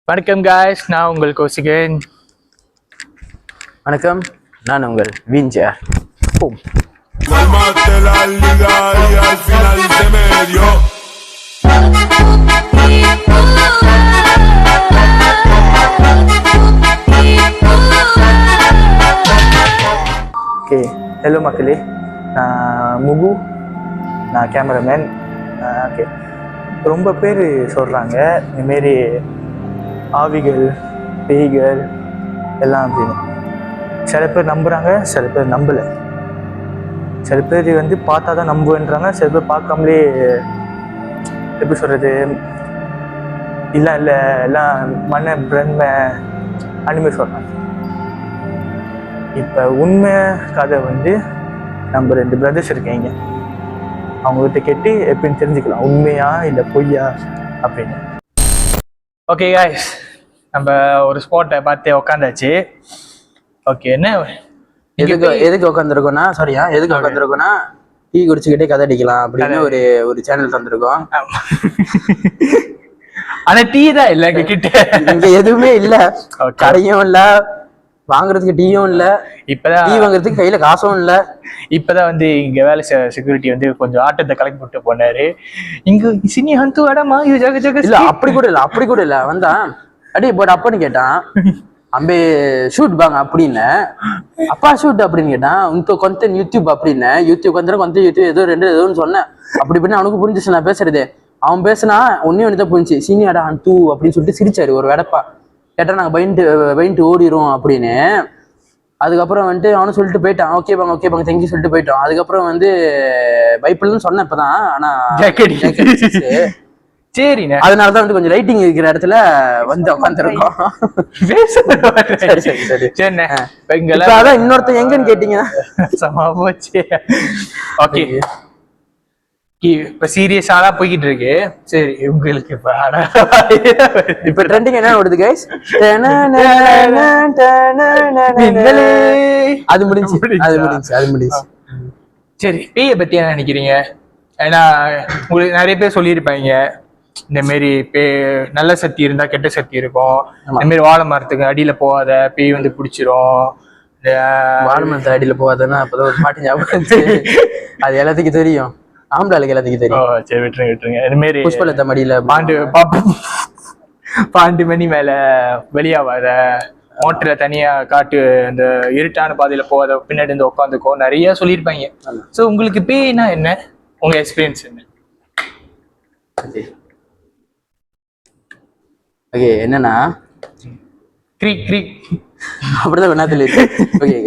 வணக்கம் guys, நான் உங்கள் கோசிகன். வணக்கம், நான் உங்கள் Winger. Calmate la liga y al final se me dio. Okay, hello மக்களே, நான் முகு, நான் கேமராமேன். ஓகே, ரொம்ப பேர் சொல்கிறாங்க இந்தமாரி ஆவிகள் பேய்கள் எல்லாம் அப்படின்னு. சில பேர் நம்புகிறாங்க, சில பேர் நம்பலை. சில பேர் வந்து பார்த்தா தான் நம்புவேன்றாங்க, சில பேர் பார்க்காமலே எப்படி சொல்கிறது இல்லை எல்லாம் மன பிரன்மை அனிமே சொல்கிறாங்க. இப்போ உண்மை கதை வந்து நம்ம 2 பிரதர்ஸ் இருக்கீங்க, அவங்ககிட்ட கேட்டு எப்படின்னு தெரிஞ்சுக்கலாம் உண்மையா இல்லை பொய்யா அப்படின்னு. ஓகே guys, நம்ம ஒரு ஸ்பாட்டை பார்த்து உக்காந்தாச்சு. ஓகே, என்ன எதுக்கு உட்காந்துருக்கோம்னா எதுக்கு உட்காந்துருக்கோம்னா டீ குடிச்சுக்கிட்டே கதை அடிக்கலாம் அப்படின்னு ஒரு சேனல் தந்திருக்கோம். ஆனா டீ தான் இல்ல கிட்ட, இங்க எதுவுமே இல்ல, கடையும் இல்ல, வாங்குறதுக்கு டீயும் இல்ல, இப்பதான் டீ வாங்குறதுக்கு கையில காசும் இல்ல. இப்பதான் வந்து இங்க வேலை செக்யூரிட்டி வந்து கொஞ்சம் ஆட்டத்தை கலக்கி போட்டு போனாரு. இங்க சினி ஹந்து அடமா இது ஜக ஜக இல்ல, அப்படி கூட இல்ல வந்தான் அடி போட் அப்பன்னு கேட்டான், அம்பே ஷூட் பாங்க அப்படின்னு. அப்பா ஷூட் அப்படின்னு கேட்டான், உங்க கொஞ்சம் யூடியூப் அப்படின்னு. யூடியூப் கொஞ்சம் யூடியூப் ஏதோன்னு சொன்னேன். அப்படி பண்ணி அவனுக்கு புரிஞ்சிச்சு நான் பேசுறது. அவன் பேசுனா ஒன்னே புரிஞ்சு, சீனியாடா அந்து அப்படின்னு சொல்லிட்டு சிரிச்சாரு ஒரு வெடப்பா. கேட்டா நாங்க பயந்துட்டு ஓடிரும் அப்படின்னு. அதுக்கப்புறம் வந்துட்டு அவனும் சொல்லிட்டு போயிட்டான், ஓகே பாங்க தேங்க்யூ சொல்லிட்டு போயிட்டான். அதுக்கப்புறம் வந்து பைப்பிள்னு சொன்னேன் இப்பதான், ஆனா சரிண்ணே, அதனாலதான் வந்து கொஞ்சம் லைட்டிங் இருக்கிற இடத்துல வந்து உட்காந்துருக்கோம். அதான் இன்னொருத்தன் எங்கன்னு கேட்டீங்கன்னா சமா போச்சு. ஓகே, இப்ப சீரியஸா போய்கிட்டு இருக்கு. சரி, உங்களுக்கு இப்ப ட்ரெண்டிங் என்ன ஓடுது கைஸ்? அது முடிஞ்சு. சரி, பேய பத்தி என்ன நினைக்கிறீங்க? ஏன்னா உங்களுக்கு நிறைய பேர் சொல்லியிருப்பாங்க இந்த மாரி நல்ல சக்தி இருந்தா கெட்ட சக்தி இருக்கும், இந்த மாதிரி வாழை மரத்துக்கு அடியில போகாத, பேய் வந்து பிடிச்சிரும். வாழை மரத்து அடியில போகாதன்னா அப்பதான் ஒரு பாட்டு ஞாபகம். அது எல்லாத்துக்கும் தெரியும், ஆம்பளாளுக்கு எல்லாத்துக்கும் தெரியும். சரி, விட்டுருங்க. இது மாதிரி புஷ்பலத்த மடியில பாண்டு மணி மேல வெளியாவாத, மோட்டர்ல தனியா காட்டு, அந்த இருட்டான பாதையில போகாத, பின்னாடி இருந்து உட்காந்துக்கோ, நிறைய சொல்லியிருப்பாங்க. சோ உங்களுக்கு பேய்னா என்ன, உங்க எக்ஸ்பீரியன்ஸ் என்ன? ஓகே, என்னன்னா அப்படிதான் வேணா சொல்லிருக்கு. ஓகே,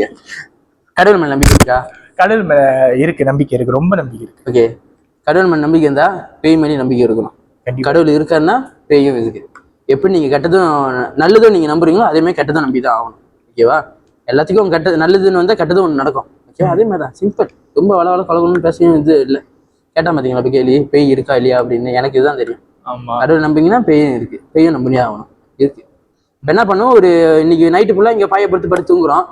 கடவுள் மேல நம்பிக்கை இருக்கா? கடவுள் மேல இருக்கு, நம்பிக்கை இருக்கு, ரொம்ப நம்பிக்கை இருக்கு. ஓகே, கடவுள் மேல நம்பிக்கை இருந்தா பேய் மேலே நம்பிக்கை இருக்கணும். கடவுள் இருக்காருன்னா பேயும் இருக்கு. எப்படி நீங்க கெட்டதும் நல்லதும் நீங்க நம்புறீங்களோ அதே மாதிரி கெட்டதும் நம்பிதான் ஆகணும். ஓகேவா? எல்லாத்துக்கும் கெட்டது நல்லதுன்னு வந்தா கெட்டதும் ஒன்று நடக்கும். ஓகே, அதே மாதிரிதான் சிம்பிள். ரொம்ப வள கலகணும்னு பேசவும் இது இல்லை. கேட்டா பாத்தீங்களா இப்ப கேள்வி, பேய் இருக்கா இல்லையா அப்படின்னு. எனக்கு இதுதான் தெரியும். கடவுள் நம்பிங்கன்னா பேயும் இருக்கு, பேயும் நம்பினே ஆகணும் இருக்கு. இப்ப என்ன பண்ணுவோம், ஒரு இன்னைக்கு நைட்டு ஃபுல்லா இங்க படுத்து தூங்குறோம்,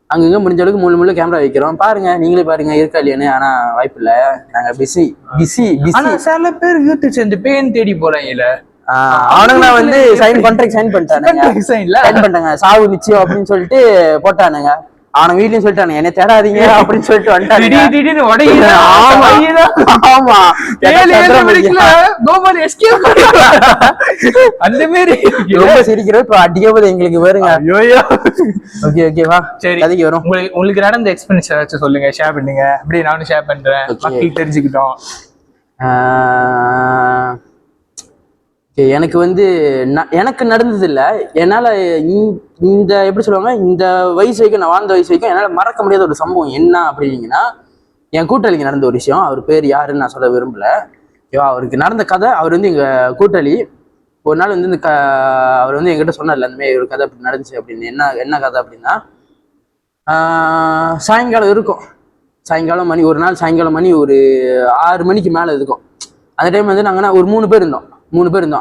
அங்கங்க முடிஞ்ச அளவுக்கு முள்ளு கேமரா வைக்கிறோம், பாருங்க நீங்களே பாருங்க இருக்கா இல்லையானு. ஆனா வாய்ப்பு இல்ல, நாங்க பிஸி. சில பேர் யூடியூப் சேர்ந்து பேன் தேடி போறாங்கல்ல, அவனுங்க வந்து சைன் பண்ணிட்டாங்க சாவு நிச்சயம் அப்படின்னு சொல்லிட்டு போட்டானுங்க. அவன வீட்லயும் சொல்லிட்டானு என்ன தேடாதீங்க அப்படின்னு சொல்லிட்டு வந்துட்டாங்க. அந்த மாதிரி ரொம்ப சிரிக்கிறோம். இப்ப அடிக்க போது எங்களுக்கு வருங்க. ஓகே ஓகேவா, சரி அதுக்கு வரும். உங்களுக்கு நடந்த எக்ஸ்பீரியன்ஸ் ஏதாச்சும் சொல்லுங்க, ஷேர் பண்ணுங்க. அப்படியே நானும் ஷேர் பண்றேன், மக்கள் தெரிஞ்சுக்கிட்டோம். எனக்கு வந்து எனக்கு நடந்தது இல்லை. என்னால இந்த எப்படி சொல்லுவாங்க, இந்த வயசு வரைக்கும் நான் வாழ்ந்த வயசு வரைக்கும் என்னால மறக்க முடியாத ஒரு சம்பவம் என்ன அப்படின்னீங்கன்னா, என் கூட்டாளிக்கு நடந்த ஒரு விஷயம். அவர் பேர் யாருன்னு நான் சொல்ல விரும்பல. அவருக்கு நடந்த கதை, அவர் வந்து எங்க கூட்டாளி. ஒரு நாள் வந்து அவர் வந்து என்கிட்ட சொன்னார்ல, அந்த மாதிரி ஒரு கதை அப்படி நடந்துச்சு அப்படின்னு. என்ன கதை அப்படின்னா, சாயங்காலம் இருக்கும். ஒரு நாள் சாயங்காலம் மணி ஒரு 6 மணிக்கு மேல இருக்கும். அந்த டைம் வந்து நாங்கன்னா ஒரு 3 பேர் இருந்தோம்.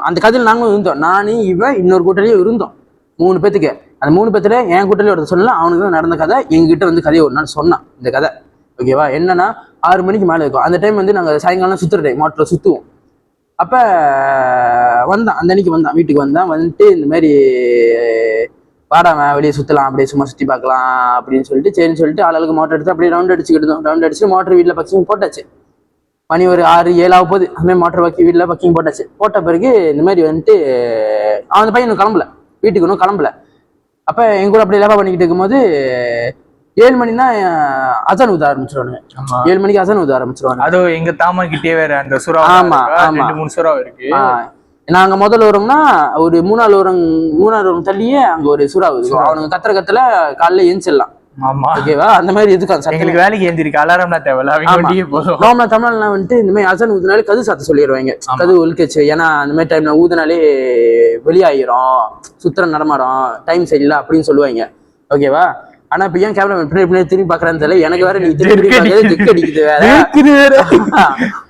அந்த கதையில் நாங்களும் இருந்தோம். நானு இவன் இன்னொரு கூட்டாளியும் இருந்தோம். 3 பேத்துக்கு. அந்த 3 பேத்துல என் கூட்டாளி ஒருத்தர் சொல்லலாம், அவனுக்கு நடந்த கதை எங்ககிட்ட வந்து கதையை ஒரு நாள் சொன்னான். இந்த கதை ஓகேவா, என்னன்னா 6 மணிக்கு மேலே இருக்கும். அந்த டைம் வந்து நாங்கள் சாயங்காலம் சுற்றுற டைம், மோட்டரை சுற்றுவோம். அப்ப வந்தான், அந்த அன்னைக்கு வந்தான், வீட்டுக்கு வந்தான். வந்துட்டு இந்த மாதிரி வாடாம வெளியே சுத்தலாம், அப்படியே சும்மா சுத்தி பார்க்கலாம் அப்படின்னு சொல்லிட்டு சரின்னு சொல்லிட்டு ஆளுக்கு மோட்டர் எடுத்து அப்படியே ரவுண்ட் அடிச்சுக்கிட்டு இருந்தோம். ரவுண்ட் அடிச்சு மோட்டர் வீட்டில் பக்கிங் போட்டாச்சு. மணி ஒரு 6-7 ஆக போகுது. அந்த மாதிரி மோட்டர் வீட்டில் பக்கிங் போட்டாச்சு. போட்ட பிறகு இந்த மாதிரி வந்துட்டு அவன் அந்த பையன் இன்னும் கிளம்பல, வீட்டுக்கு இன்னும் கிளம்பல. அப்ப எங்க கூட அப்படியே லேபா பண்ணிக்கிட்டு இருக்கும்போது 7 மணினா அசன் ஊத ஆரம்பிச்சிருவானுங்க. 7 மணிக்கு அசன் ஊத ஆரம்பிச்சிருவாங்க. அதுவும் எங்க தாமா கிட்டே வேற அந்த சுறா. ஆமா, 2-3 சுறா இருக்கு. நாங்க முதல்ல வரோம்னா ஒரு 3 வரும் தள்ளியே அங்க ஒரு சுறா வருது. அவனுங்க கத்துற காலைல ஏஞ்சிடலாம். ஆமா, ஓகேவா? அந்த மாதிரி இருக்கு. எங்களுக்கு வேலைக்கு ஏந்திருக்கு, அலாரம்னா தேவையில்ல, அவங்க வண்டியே போதும். நார்மலா தமிழ்ல வந்துட்டு இந்த மாதிரி அசன் ஊதுனாலே கது சாத்த சொல்லிடுவாங்க, கது ஒழுக்கச்சு. ஏன்னா அந்த மாதிரி டைம்ல ஊதுனாலே வெளியாயிரும், சுத்திரம் நடமாடும், டைம் சரியில்லை அப்படின்னு சொல்லுவாங்க. ஓகேவா? ஆனா இப்ப ஏன் கேமரா பின்னாடி திரும்பி பாக்குறான்னு தெரியல எனக்கு. வேற நீ திரும்பி திக்கு அடிக்குது வேற.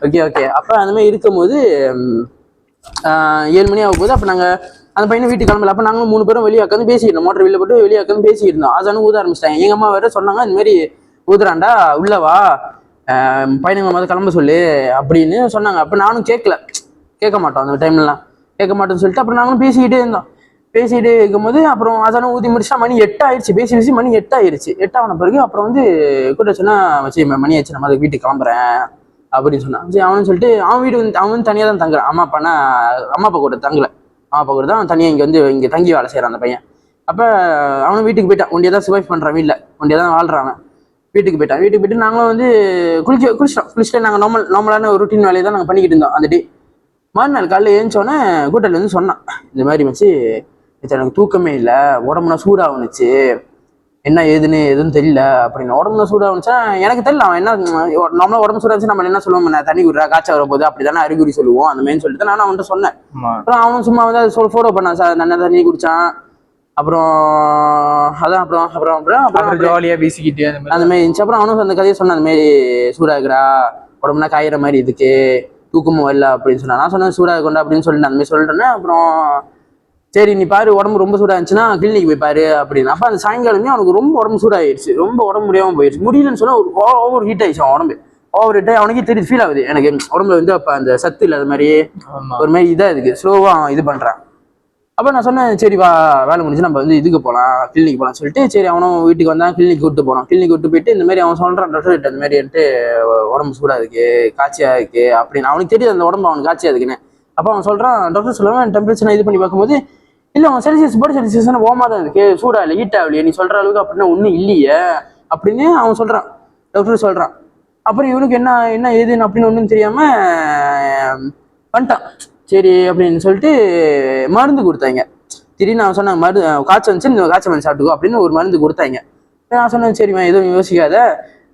Okay okay. அப்ப அந்த மாதிரி இருக்கும்போது 7 மணி ஆக போகுது. அப்ப நாங்க அந்த பையனை வீட்டுக்கு கிளம்பல. அப்ப நாங்களும் 3 பேரும் வெளியே உட்காந்து பேசியிருந்தோம். மோட்டர் வெளியே போட்டு வெளியே உட்காந்து பேசியிருந்தோம். அதானும் ஊத ஆரம்பிச்சிட்டாங்க. எங்க அம்மா வேற சொன்னாங்க, இந்த மாதிரி ஊதுறாண்டா உள்ளவா, பையனுங்க முதல்ல கிளம்ப சொல்லு அப்படின்னு சொன்னாங்க. அப்ப நானும் கேட்க மாட்டோம் அந்த டைம்லாம், கேட்க மாட்டோம்னு சொல்லிட்டு அப்புறம் நாங்களும் பேசிக்கிட்டே இருந்தோம். பேசிக்கிட்டே இருக்கும்போது அப்புறம் அதானும் ஊதி முடிச்சா மணி 8 ஆயிடுச்சு. பேசி மணி 8 ஆயிடுச்சு. 8 ஆன பிறகு அப்புறம் வந்து கூட்ட சொன்னா, வச்சு மணி ஆச்சு, நம்ம அதுக்கு வீட்டுக்கு கிளம்புறேன் அப்படின்னு சொன்னான். சரி அவனு சொல்லிட்டு அவன் வீடு வந்து அவன் வந்து தனியாக தான் தங்குறான். அம்மா அப்பா கூட தங்கல. அம்மா அப்பா கூட தான் அவன் தனியாக இங்கே தங்கி வேலை செய்கிறான் அந்த பையன். அப்போ அவனும் வீட்டுக்கு போயிட்டான். ஒண்டியாக தான் சர்வைவ் பண்ணுறான், வீட்டில் ஒண்டியாக தான் வாழ்றான். வீட்டுக்கு போயிட்டு நாங்களும் வந்து குளிச்சுட்டு நாங்கள் நார்மலான ஒரு ரொட்டீன் வேலையை தான் நாங்கள் பண்ணிக்கிட்டு இருந்தோம் அந்த டே. மறுநாள் காலையில் ஏஞ்சோன்னே கூட்டத்தில் வந்து சொன்னான், இந்த மாதிரி வச்சு எனக்கு தூக்கமே இல்லை, உடம்புனா சூடாகுனுச்சு, என்ன எதுன்னு தெரியல அப்படின்னு. உடம்புல சூடாகுனுச்சா எனக்கு தெரியல. அவன் என்ன நார்மலா உடம்பு சூடாச்சு நம்ம என்ன சொல்லுவோம், நான் தண்ணி குடுறா காய்ச்சல் வரும்போது அப்படிதானே அறிகுறி சொல்லுவோம் அந்த மாதிரி சொல்லிட்டு நானும் அவன்கிட்ட சொன்னேன். அப்புறம் அவனும் சும்மா வந்து அதை ஃபாலோ பண்ணான். சார் நல்லா தண்ணி குடிச்சான். அப்புறம் அதான் அப்புறம் ஜாலியா பேசிக்கிட்டு அந்த மாதிரி இருந்துச்சு. அப்புறம் அவனும் அந்த கதையை சொன்னான், அந்த மாதிரி சூடாகுறா, உடம்புனா காயிற மாதிரி இதுக்கு, தூக்கமும் வரல அப்படின்னு சொன்னா. நான் சொன்னேன் சூடாக கொண்டா அப்படின்னு சொல்லிட்டு அந்த மாதிரி சொல்லிட்டேன்னு. அப்புறம் சரி நீ பாரு, உடம்பு ரொம்ப சூடாச்சுன்னா கிளினிக் போய் பாரு அப்படின்னு. அப்ப அந்த சாயங்காலமே அவனுக்கு ரொம்ப உடம்பு சூடாயிடுச்சு, ரொம்ப உடம்பு முடியாம போயிடுச்சு. முடியலன்னு சொன்னா ஓவர் ஹீட் ஆயிடுச்சு அவன் உடம்பு. ஓவர் ஹீட் ஆகி அவனுக்கே தெரியுது, ஃபீல் ஆகுது எனக்கு உடம்புல வந்து அப்ப அந்த சத்து இல்லாத மாதிரி ஒரு மாதிரி இதா இருக்கு, ஸ்லோவா இது பண்றான். அப்ப நான் சொன்னேன் சரி வா, வேலை முடிஞ்சு நம்ம வந்து இதுக்கு போகலாம், கிளினிக் போகலாம் சொல்லிட்டு. சரி அவனும் வீட்டுக்கு வந்தான், கிளினிக் கூட்டு போனோம். கிளினிக் கூட்டு போயிட்டு இந்த மாதிரி அவன் சொல்றான், டாக்டர் இந்த மாதிரி வந்துட்டு உடம்பு சூடா இருக்கு, காய்ச்சியா இருக்கு அப்படின்னு. அவனுக்கு தெரியுது அந்த உடம்பு அவனுக்கு காய்ச்சியா இருக்குன்னு. அப்ப அவன் சொல்றான், டாக்டர் சொல்லுவான் டெம்பரேச்சர் இது பண்ணி பார்க்கும்போது, இல்ல அவன் செல்சியஸ் பாடி செல்சியஸ் ஓமா தான் இருக்கு, சூடா இல்லை, ஹீட் ஆகலையே, நீ சொல்ற அளவுக்கு அப்படின்னா ஒன்றும் இல்லையே அப்படின்னு அவன் சொல்றான், டாக்டர் சொல்றான். அப்புறம் இவனுக்கு என்ன ஏதுன்னு அப்படின்னு ஒன்றும் தெரியாம வந்துட்டான். சரி அப்படின்னு சொல்லிட்டு மருந்து கொடுத்தாங்க. திடீர்னு அவன் சொன்னாங்க, காய்ச்சல் வந்துச்சு, இந்த காய்ச்சல் மருந்து சாப்பிட்டுக்கோ அப்படின்னு ஒரு மருந்து கொடுத்தாங்க. நான் சொன்னேன் சரிம்மா எதுவும் யோசிக்காத,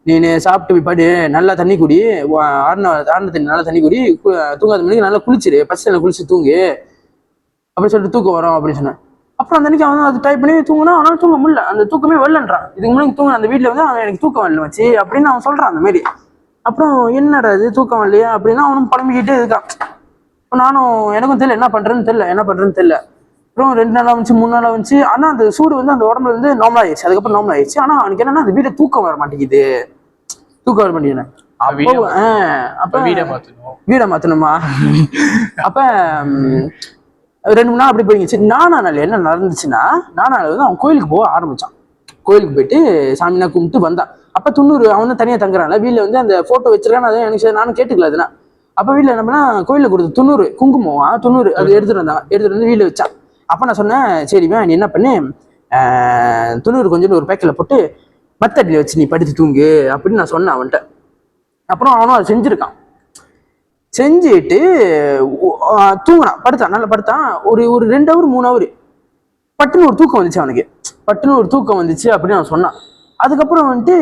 நீ சாப்பிட்டு போய் படி, நல்லா தண்ணி குடி, ஆறுன தண்ணி நல்லா தண்ணி குடி, தூங்காத மணிக்கு நல்லா குளிச்சிரு, பச்சை குளிச்சு தூங்கு அப்படின்னு சொல்லிட்டு தூக்கம் வரும் அப்படின்னு சொன்னேன். அப்புறம் அந்த அன்னைக்கு அவன் அது டைப் பண்ணி தூங்கினா அவனால தூங்க முடியல, அந்த தூக்கமே வரலன்றான். இதுக்கு முன்னாடி தூங்க அந்த வீட்டில் வந்து அவன் எனக்கு தூக்கம் வரல வச்சு அப்படின்னு அவன் சொல்றான் அந்த மாதிரி. அப்புறம் என்னடா இது தூக்கம் வரலையா அப்படின்னா அவனும் புலம்பிக்கிட்டே இருக்கான். நானும் எனக்கும் தெரியல என்ன பண்றேன்னு தெரியல. அப்புறம் 2 நாளா வந்துச்சு, 3 நாளா வந்துச்சு. ஆனா அந்த சூடு வந்து அந்த உடம்புல வந்து நார்மல் ஆயிடுச்சு. அதுக்கப்புறம் நார்மல் ஆயிடுச்சு. ஆனா அவனுக்கு என்னன்னா அந்த வீட்டை தூக்கம் வர மாட்டேங்குது. அப்ப வீடை மாத்தணுமா? அப்ப 2-3 நாள் அப்படி போயிடுச்சு. நானால என்ன நடந்துச்சுன்னா, நானால வந்து அவன் கோயிலுக்கு போக ஆரம்பிச்சான். கோயிலுக்கு போயிட்டு சாமினா கும்பிட்டு வந்தான். அப்ப 90 அவன் தான் தனியா தங்குறான்ல வீட்டுல வந்து அந்த போட்டோ வச்சிருக்கான்னு அதை எனக்கு நானும் கேட்டுக்கல. அதுனா அப்ப வீட்டுல என்ன பண்ணா, கோயில கொடுத்து 90 குங்குமம் 90 அது எடுத்துட்டு வந்து வீட்டுல வச்சான். அப்ப நான் சொன்னேன் சரிவா நீ என்ன பண்ணு, 90 கொஞ்சம் ஒரு பேக்கில் போட்டு மத்தடியில வச்சு நீ படுத்து தூங்கு அப்படின்னு நான் சொன்னேன் அவன்கிட்ட. அப்புறம் அவனும் அதை செஞ்சிருக்கான். செஞ்சுட்டு தூங்கினான், படுத்தான், நல்லா படுத்தான். ஒரு 2 ஹவர் 3 ஹவர் பட்டுன்னு ஒரு தூக்கம் வந்துச்சு அவனுக்கு. அப்படின்னு அவன் சொன்னான். அதுக்கப்புறம் வந்துட்டு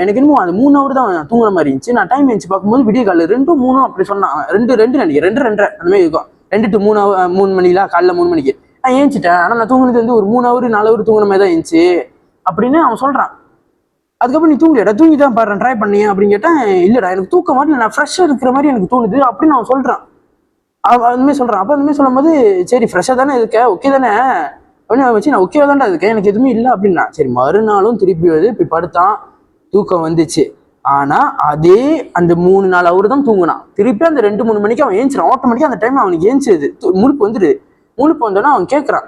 எனக்கு என்னமோ அந்த 3 ஹவர் தான் தூங்குற மாதிரி இருந்துச்சு. நான் டைம் எழுந்து பார்க்கும்போது விடிய காலையில் 2-3 அப்படி சொன்னான். 2 நினைக்கிறேன், 2-2 அந்த மாதிரி இருக்கும். 2 to 3 மணிலாம் காலைல 3 மணிக்கு நான் ஏஞ்சிட்டேன். ஆனால் நான் தூங்குனது வந்து ஒரு 3 ஹவர் 4 ஹவர் தூங்குற மாதிரி தான் இருந்துச்சு அப்படின்னு அவன் சொல்றான். அதுக்கப்புறம் நீ தூங்கி தான் பாரு ட்ரை பண்ணியே அப்படின்னு கேட்டேன். இல்லடா எனக்கு தூக்கம் மாதிரி நான் ஃப்ரெஷ்ஷாக இருக்கிற மாதிரி எனக்கு தோணுது அப்படின்னு அவன் சொல்றான். அதுமாதிரி சொல்றான். அப்போ அதுமாதிரி சொல்லும் போது சரி ஃப்ரெஷ்ஷாக தானே இருக்க, ஓகே தானே அப்படின்னு வச்சு நான் ஓகே தான்டா இருக்கேன், எனக்கு எதுவுமே இல்லை அப்படின்னா. சரி மறுநாளும் திருப்பி வந்து இப்படி படுத்தான், தூக்கம் வந்துச்சு. ஆனா அதே அந்த 3-4 ஹவர் தான் தூங்கினான். திருப்பி அந்த 2-3 மணிக்கு அவன் ஏஞ்சிடான். ஆட்டோமேட்டிக்கா அந்த டைம் அவனுக்கு ஏஞ்சிது, முழுப்பு வந்துடுது. முழுப்பு வந்தோன்னா அவன் கேட்கறான்.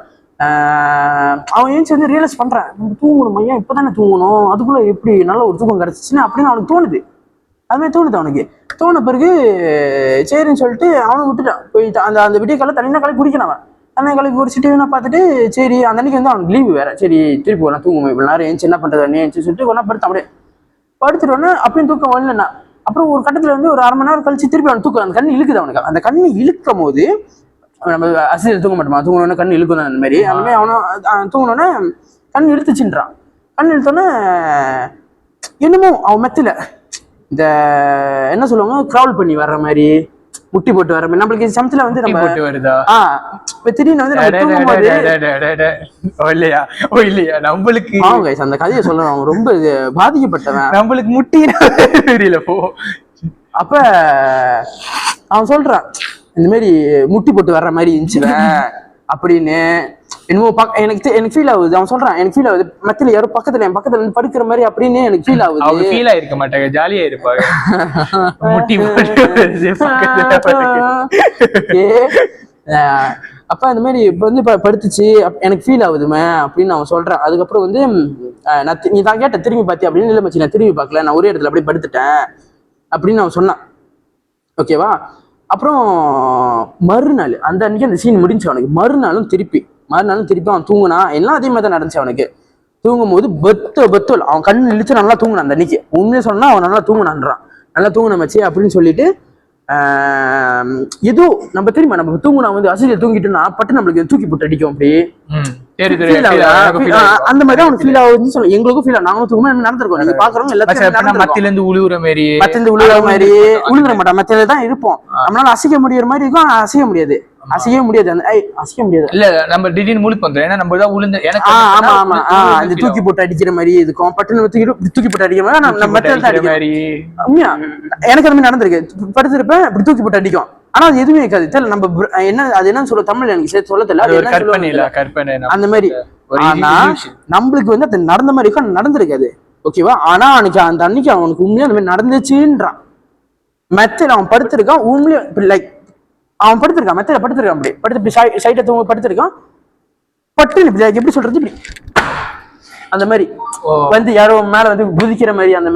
அவன் ஏஞ்சி வந்து ரியலைஸ் பண்றான், நம்ம தூங்கணும் ஐயா, இப்பதானே தூங்கணும், அதுக்குள்ள எப்படி நல்ல ஒரு தூக்கம் கிடைச்சிச்சுன்னு அப்படின்னு அவனுக்கு தோணுது. அதுமாதிரி தோணுது அவனுக்கு. தோண பிறகு சரின்னு சொல்லிட்டு அவனை விட்டுட்டான். போயிட்டு அந்த அந்த விடிய காலை தனியாக காலை குடிக்கணும். அவன் தனியாக காலை குடிச்சிட்டு நான் பார்த்துட்டு சரி அந்த அன்னைக்கு வந்து அவனுக்கு லீவு வேற. சரி திருப்பி ஒன்றா தூங்குவோம், இவ்வளோ நேரம் ஏஞ்சி என்ன பண்றது அண்ணே ஏஞ்சி சொல்லிட்டு ஒன்றா படுத்து அப்படியே படுத்துட்டோன்னே அப்பயும் தூக்கம் வரலன்னா. அப்புறம் ஒரு கட்டத்தில் வந்து ஒரு 1/2 மணி நேரம் கழிச்சு திருப்பி அவன் தூக்கம், அந்த கண்ணு இழுக்குது அவனுக்கு. அந்த கண்ணு இழுக்கும் போது நம்ம அசிரியர் தூங்க மாட்டோமா, தூங்கணுன்னா கண்ணு இழுக்கும் அந்த மாதிரி. அந்த மாதிரி அவனும் தூங்கினோன்னே கண்ணு இழுத்துச்சுன்றான். கண்ணு இழுத்தோன்னே என்னமோ அவன் மெத்தில இந்த என்ன சொல்லுவாங்க, கிராவல் பண்ணி வர்ற மாதிரி, முட்டி போட்டு வர மாதிரி. நம்மளுக்கு சமத்துல வந்து நம்ம வருதா திடீர்னு வந்து இல்லையா நம்மளுக்கு அந்த கதையை சொல்லணும். அவன் ரொம்ப பாதிக்கப்பட்டவன், நம்மளுக்கு முட்டி தெரியல போ. அப்ப அவன் சொல்றான் இந்த மாதிரி முட்டி போட்டு வர்ற மாதிரி இருந்துச்சுவேன் அப்படின்னு. என்னமோ எனக்கு ஃபீல் ஆகுது. அவன் சொல்றான் எனக்கு ஃபீல் ஆகுது, மத்தியில யாரோ பக்கத்துல என் பக்கத்துல இருந்து படுக்கிற மாதிரி அப்படின்னு எனக்கு ஃபீல் ஆகுது. அவங்க ஃபீல் ஆயிருக்க மாட்டாங்க, ஜாலியா இருப்பாங்க. முட்டி அப்ப இந்த மாதிரி இப்ப வந்து படுத்துச்சு எனக்கு ஃபீல் ஆகுதுமே அப்படின்னு அவன் சொல்றான். அதுக்கப்புறம் வந்து நீ தான் கேட்ட திரும்பி பார்த்தி அப்படின்னு. இல்லை மச்சி நான் திரும்பி பார்க்கல, நான் ஒரே இடத்துல அப்படியே படுத்துட்டேன் அப்படின்னு அவன் சொன்னான். ஓகேவா. அப்புறம் மறுநாள் அந்த அன்னைக்கு அந்த சீன் முடிஞ்சு அவனுக்கு. மறுநாளும் திருப்பி அவன் தூங்குனா. எல்லாம் அதே மாதிரி தான் நடந்துச்சு அவனுக்கு. தூங்கும் போது பெத்தல் அவன் கண்ணு இழுத்து நல்லா தூங்கினான் அந்த அன்னைக்கு. உண்மையை சொன்னா அவன் நல்லா தூங்கினான்றான். நல்லா தூங்கின மச்சி அப்படின்னு சொல்லிட்டு ஏதோ நம்ம தெரியுமா, நம்ம தூங்குனா வந்து அசிரியர் தூங்கிட்டோம்னா பட்டு நம்மளுக்கு தூக்கி போட்டு அடிக்கும் அப்படி அந்த மாதிரி அவனுக்கு ஃபீல் ஆகுதுன்னு சொல்ல. எங்களுக்கும் ஃபீல் ஆகும், நாங்களும் தூங்கணும் நடந்திருக்கோம். நீங்க பாக்குறவங்க எல்லாத்தையும் மத்தியில இருந்து உழுவுற மாதிரி உழுகுற மாட்டோம், மத்தியில தான் இருப்போம். நம்மளால அசைக்க முடியற மாதிரி இருக்கும், அசைக்க முடியாது. இல்ல நம்ம திடீர்னு முழுப்பு வந்துடும். ஏன்னா நம்ம தான் உளுந்து எனக்கு ஆமா ஆமா அந்த தூக்கி போட்டு அடிக்கிற மாதிரி இருக்கும். பட்டுன்னு தூக்கி போட்டு அடிக்கிற மாதிரி எனக்கு அது மாதிரி நடந்திருக்கு. படுத்திருப்பேன் இப்படி தூக்கி போட்டு அடிக்கும். ஆனா அது எதுவுமே இருக்காது. தெரியல நம்ம என்ன அது என்னன்னு சொல்ல தமிழ் எனக்கு சேர்த்து சொல்ல தெரியல அந்த மாதிரி. ஆனா நம்மளுக்கு வந்து அது நடந்த மாதிரி இருக்கும், நடந்திருக்காது. ஓகேவா. ஆனா அன்னைக்கு அந்த அன்னைக்கு அவனுக்கு உண்மையா அந்த மாதிரி நடந்துச்சுன்றான். மெத்தையில அவன் படுத்திருக்கான். உண்மையா லைக் அவன் படுத்திருக்கான், மெத்தையில படுத்திருக்கான். அப்படி படுத்து சைட்டை தூங்க படுத்திருக்கான். பட்டு எப்படி சொல்றது, இப்படி அந்த மாதிரி வந்து யாரோ மேல வந்து குதிக்கிற மாதிரி அந்த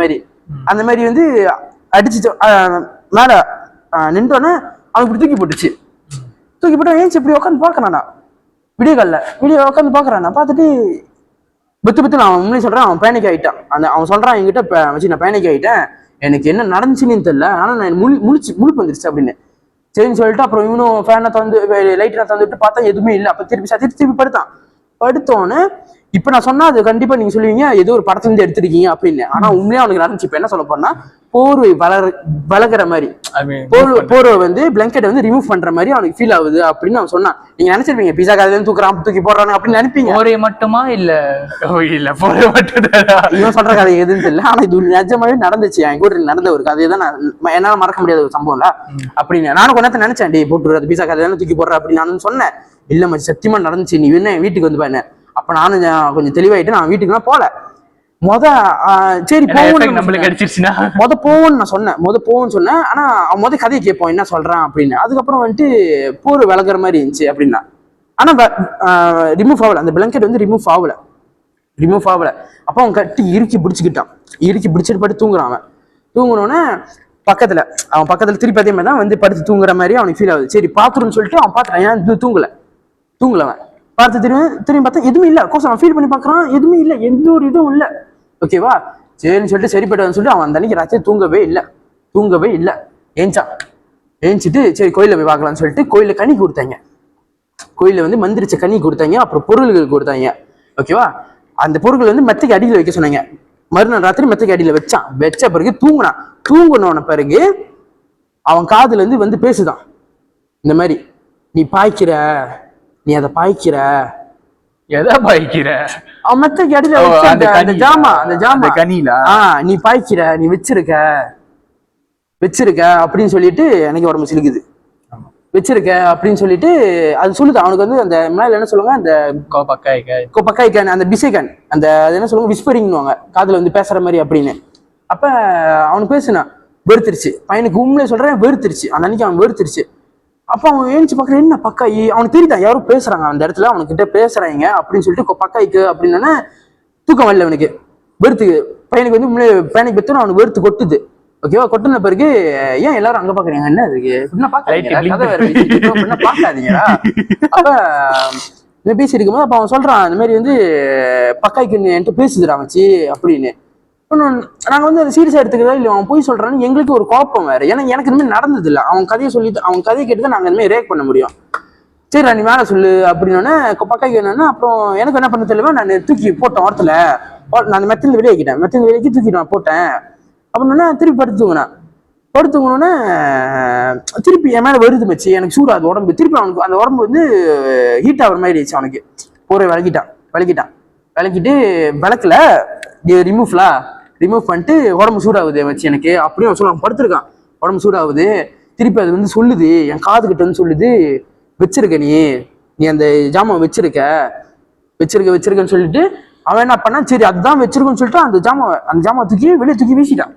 மாதிரி வந்து அடிச்சு மேல நின்றோன்னே அவனுக்கு இப்படி தூக்கி போட்டுச்சு. தூக்கி போட்டு ஏன்ச்சு இப்படி உட்காந்து பாக்குறானா, வீடியோ உட்காந்து பாக்குறானா. பார்த்துட்டு பத்து நான் உண்மையை சொல்றேன், அவன் பேனிக் ஆயிட்டான். அவன் சொல்றான் என்கிட்ட வச்சு நான் பேனிக் ஆயிட்டேன், எனக்கு என்ன நடந்துச்சுன்னு தெரியல, ஆனா நான் முழுப்பு வந்துருச்சு அப்படின்னு. சரின்னு சொல்லிட்டு அப்புறம் இவனும் ஃபேனை தந்து லைட்டை தந்துட்டு பார்த்தா எதுவுமே இல்லை. அப்ப திருப்பி படுத்தோன்னு இப்ப நான் சொன்னா அது கண்டிப்பா நீங்க சொல்லுவீங்க ஏதோ ஒரு படத்துல இருந்து எடுத்திருக்கீங்க அப்படின்னு. ஆனா உண்மையா அவனுக்கு நடந்துச்சு. இப்ப என்ன சொல்ல போனா போர்வை வளர்கிற மாதிரி, போர்வை வந்து பிளாங்கெட் வந்து ரிமூவ் பண்ற மாதிரி அவனுக்கு ஃபீல் ஆகுது அப்படின்னு அவன் சொன்னான். நீங்க நினைச்சிருப்பீங்க பிஸா கதையில தூக்கி போடுறாங்க அப்படின்னு நினைப்பீங்க. போர்வை மட்டுமா இல்ல போர்வை மட்டும் இவன் சொல்ற கதை எதுன்னு தெரியல. ஆனா இது நிஜமாவே நடந்துச்சு, என் கூட நடந்த ஒரு கதையை தான் என்னால மறக்க முடியாத ஒரு சம்பவம் இல்ல அப்படின்னு நானும் கொஞ்ச நினைச்சேன். டே போட்டு பிஸா கதையில தூக்கி போடுற அப்படின்னு நான் சொன்னேன். இல்ல மச்சி சத்தியமா நடந்துச்சு, நீ என்ன வீட்டுக்கு வந்து பாரு. அப்ப நானும் கொஞ்சம் தெளிவாயிட்டு நான் வீட்டுக்குலாம் போல. சரி போவோன்னு நான் சொன்னேன். ஆனா அவன் கதையை கேட்போம் என்ன சொல்றான் அப்படின்னு. அதுக்கப்புறம் வந்துட்டு போர் விளக்குற மாதிரி இருந்துச்சு அப்படின்னா. ஆனா ரிமூவ் ஆகல, அந்த பிளாங்கெட் வந்து ரிமூவ் ஆகல. அப்ப அவன் கட்டி இறுக்கி பிடிச்சிட்டு படுத்து தூங்குறான். அவன் தூங்குனோடனே அவன் பக்கத்துல திருப்பி அதே மாதிரி தான் வந்து படுத்து தூங்குற மாதிரி அவனுக்கு ஃபீல் ஆகுது. சரி பாத்துருன்னு சொல்லிட்டு அவன் பாத்துறான். ஏன் தூங்கல அவன் பார்த்து திரும்பி பார்த்தா எதுவுமே இல்லை. கோசம் அவன் ஃபீல் பண்ணி பார்க்கறான், எதுவுமே இல்லை, எந்த ஒரு இதுவும் இல்லை. ஓகேவா. சரின்னு சொல்லிட்டு சரிப்பட்டவன்னு சொல்லிட்டு அவன் அந்த அன்னைக்கு ராத்திரி தூங்கவே இல்லை. ஏஞ்சிட்டு சரி கோயில போய் பார்க்கலாம்னு சொல்லிட்டு கோயில கனி கொடுத்தாங்க. கோயில வந்து மந்திரிச்ச கனி கொடுத்தாங்க. அப்புறம் பொருள்கள் கொடுத்தாங்க. ஓகேவா. அந்த பொருட்கள் வந்து மெத்தைக்கு அடியில் வைக்க சொன்னாங்க. மறுநாள் ராத்திரி மெத்தைக்கு அடியில் வச்ச பிறகு தூங்கினோன பிறகு அவன் காதுல இருந்து வந்து பேசுதான் இந்த மாதிரி, நீ அதை பாய்க்கிற அவன் மெத்தைக்கு அடியில அந்த ஜாமா நீ பாய்க்கிற, நீ வச்சிருக்க அப்படின்னு சொல்லிட்டு எனக்கு உடம்பு சிலுக்குது. வச்சிருக்க அப்படின்னு சொல்லிட்டு அது சொல்லுது. அவனுக்கு வந்து அந்த மேல என்ன சொல்லுவாங்க, அந்த கோப்பக்காய்க்கான் அந்த பிசைக்கான் அந்த அது என்ன சொல்லுவாங்க விஸ்பரிங்னுவாங்க, காதுல வந்து பேசுற மாதிரி அப்படின்னு. அப்ப அவனுக்கு பேசுனான் வெறுத்துருச்சு, பையனுக்கு உண்மையிலே சொல்றேன் வெறுத்துருச்சு, அந்த அன்னைக்கு அவன் வெறுத்துருச்சு. அப்ப அவன் ஏஞ்சி பாக்குறேன், என்ன பக்காயி, அவனுக்கு தெரியுதான் யாரும் பேசுறாங்க அந்த இடத்துல, அவனுக்கிட்ட பேசுறாங்க அப்படின்னு சொல்லிட்டு பக்காய்க்கு அப்படின்னு தூக்கம் வரல அவனுக்கு, வெறுத்துக்கு பையனுக்கு வந்து உண்மையிலே பேனிக் பெத்தோன்னு அவனுக்கு வெறுத்து கொட்டுது. ஓகேவா, கொட்டின பிறகு ஏன் எல்லாரும் அங்க பாக்குறீங்க, என்ன அதுக்கு இப்படின்னா பாக்காதீங்களா. அப்ப பேசி இருக்கும்போது அப்ப அவன் சொல்றான், இந்த மாதிரி வந்து பக்காய்க்கு என்கிட்ட பேசுதுடா மச்சி அப்படின்னு. நாங்க வந்து அதை சீரியஸா எடுத்துக்கிறதா இல்லை, அவன் போய் சொல்றான்னு எங்களுக்கு ஒரு குழப்பம் வேற. ஏன்னா எனக்கு இந்த மாதிரி நடந்தது இல்லை, அவன் கதையை சொல்லிட்டு அவன் கதையை கேட்டுதான் நாங்க இந்த மாதிரி ரியாக்ட் பண்ண முடியும். சரி நீ மேல சொல்லு அப்படின்னோடனே பக்காய்க்கு என்னன்னா, அப்புறம் எனக்கு என்ன பண்ண தெரியல, நான் தூக்கி போட்டேன் ஓரத்துல, நான் அந்த மெத்திலிருந்து வெளியாக்கிட்டேன், மெத்திலிருந்து வெளியாக்கி தூக்கி நான் போட்டேன் அப்படின்னா திருப்பி படுத்துங்கணுன்னா திருப்பி என் மேல வருது மச்சி, எனக்கு சூடாது உடம்பு, திருப்பி அவனுக்கு அந்த உடம்பு வந்து ஹீட் ஆகிற மாதிரி ஆயிடுச்சு அவனுக்கு. போரை விளக்கிட்டு விளக்குல ரிமூவ் பண்ணிட்டு உடம்பு சூடாகுது வச்சு எனக்கு அப்படியே சொல்லுவாங்க, படுத்திருக்கான் உடம்பு சூடாகுது. திருப்பி அது வந்து சொல்லுது, என் காது கிட்ட வந்து சொல்லுது, வச்சிருக்க நீ அந்த ஜாமான் வச்சிருக்கன்னு சொல்லிட்டு அவன் என்ன பண்ணான், சரி அதுதான் வச்சிருக்கோன்னு சொல்லிட்டு அந்த ஜாமான் தூக்கி வெளியே தூக்கி வீசிட்டான்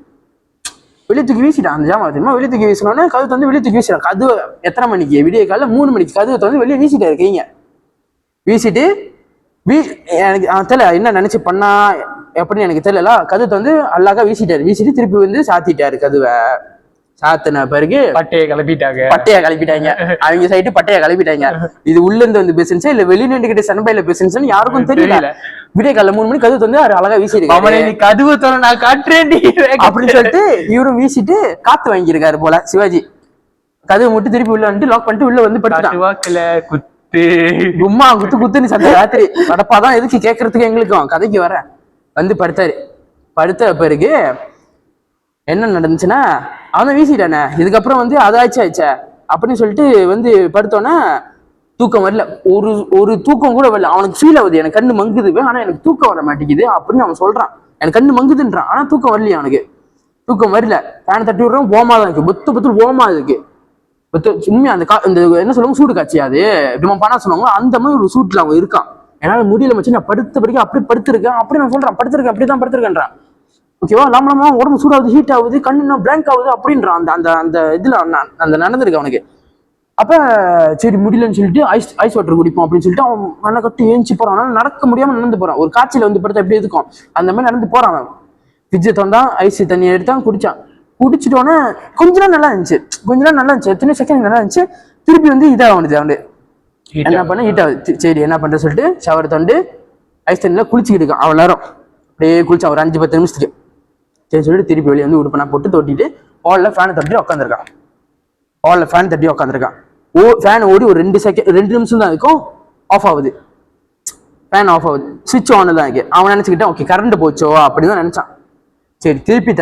அந்த ஜாமான் தெரியுமா. வெளியே தூக்கி வீசினோடனே கதவு வந்து வெளியே தூக்கி வீசிட்டான். கதவு எத்தனை மணிக்கு, விடிய காலைல 3 மணிக்கு கதவை வந்து வெளியே வீசிட்டாரு கைங்க. வீசிட்டு எனக்கு தெரியல என்ன நினைச்சு பண்ணா எப்படின்னு எனக்கு தெரியல, கதவை வந்து அழகா வீசிட்டு திருப்பி வந்து சாத்திட்டாரு கதவை. சாத்தின பிறகு பட்டையை கிளப்பிட்டாங்க அவங்க சைட்டு பட்டையை கிளப்பிட்டாங்க. இது உள்ள இருந்து வந்து பேசுன்ஸா இல்ல வெளிநாட்டு கிட்ட சன்பையில பேசுன்னு யாருக்கும் தெரியல. விடிய காலைல 3 மணிக்கு கதவு வந்து அவர் அழகா வீசிருக்காரு, கதவு தர நான் காட்டுறேன் அப்படின்னு சொல்லிட்டு இவரும் வீசிட்டு காத்து வாங்கியிருக்காரு போல சிவாஜி. கதவு மட்டும் திருப்பி உள்ள வந்துட்டு லாக் பண்ணிட்டு உள்ள வந்து படுத்துட்டான். கும்மா குத்துன்னு சத்த ராத்திரி படப்பாதான் எதுக்கு கேட்கறதுக்கு எங்களுக்கும் கதைக்கு வர வந்து படுத்தாரு. படுத்த பிறகு என்ன நடந்துச்சுன்னா, அவன் வீசிட்டானே, இதுக்கப்புறம் வந்து ஆச்சா அப்படின்னு சொல்லிட்டு வந்து படுத்தோன்னே தூக்கம் வரல, ஒரு தூக்கம் கூட வரல. அவனுக்கு ஃபீல் ஆகுது, எனக்கு கண்ணு மங்குது, ஆனா எனக்கு தூக்கம் வர மாட்டேங்குது அப்படின்னு அவன் சொல்றான். எனக்கு கண்ணு மங்குதுன்றான், ஆனா தூக்கம் வரலையா அவனுக்கு, தூக்கம் வரல. ஃபேன் தட்டி விடுறோம், ஓமா தான் இருக்கு, பொத்து ஓமா இருக்கு. உண்மையா அந்த என்ன சொல்லுவாங்க, சூடு காட்சியா அது நம்ம பண்ண சொன்னாங்க, அந்த மாதிரி ஒரு சூட்ல அவன் இருக்கான். என்னால முடியல மச்சு, நான் படுத்த பிறகு அப்படி படுத்திருக்கேன் அப்படி நான் சொல்றான், படுத்திருக்கேன் அப்படிதான் படுத்திருக்கேன்றான். ஓகேவா, நம்ம உடம்பு சூடாகுது, ஹீட் ஆகுது, கண்ணு பிளாங்க் ஆகுது அப்படின்றான். அந்த இதுல அந்த நடந்திருக்கு அவனுக்கு. அப்ப சரி முடியலன்னு சொல்லிட்டு ஐஸ் வாட்டர் குடிப்போம் அப்படின்னு சொல்லிட்டு அவன் மண்ணை கட்டி ஏஞ்சி போறான். நடக்க முடியாம நடந்து போறான், ஒரு காய்ச்சல வந்து படுத்தா எப்படி இருக்கும் அந்த மாதிரி நடந்து போறான். ஃப்ரிட்ஜை தந்தான், ஐஸ் தண்ணியை எடுத்தான், குடிச்சிட்டோன்னே கொஞ்ச நேரம் நல்லா இருந்துச்சு, எத்தனை செகண்ட் நல்லா இருந்துச்சு. திருப்பி வந்து இதாகுது, அவனு என்ன பண்ண ஹீட் ஆகுது. சரி என்ன பண்ற சொல்லிட்டு ஷவர் தந்து ஐஸ் தண்ணியில குளிச்சுக்கிட்டு இருக்கான். அவன் நேரம் அப்படியே குளிச்சான் ஒரு 5-10 நிமிஷத்துக்கு. சரி சொல்லிட்டு திருப்பி வெளியே வந்து உடுப்பனா போட்டு தொட்டிட்டு ஹாலில் ஃபேனை தட்டி உட்காந்துருக்கான். ஃபேன் ஓடி ஒரு 2 நிமிஷம் தான் இருக்கும், ஆஃப் ஆகுது. ஃபேன் ஆஃப் ஆகுது, சுவிட்ச் ஆன் தான் இருக்கு. அவன் நினைச்சுக்கிட்டான் ஓகே கரண்ட் போச்சோ அப்படின்னு தான் நினைச்சான். சரி திருப்பி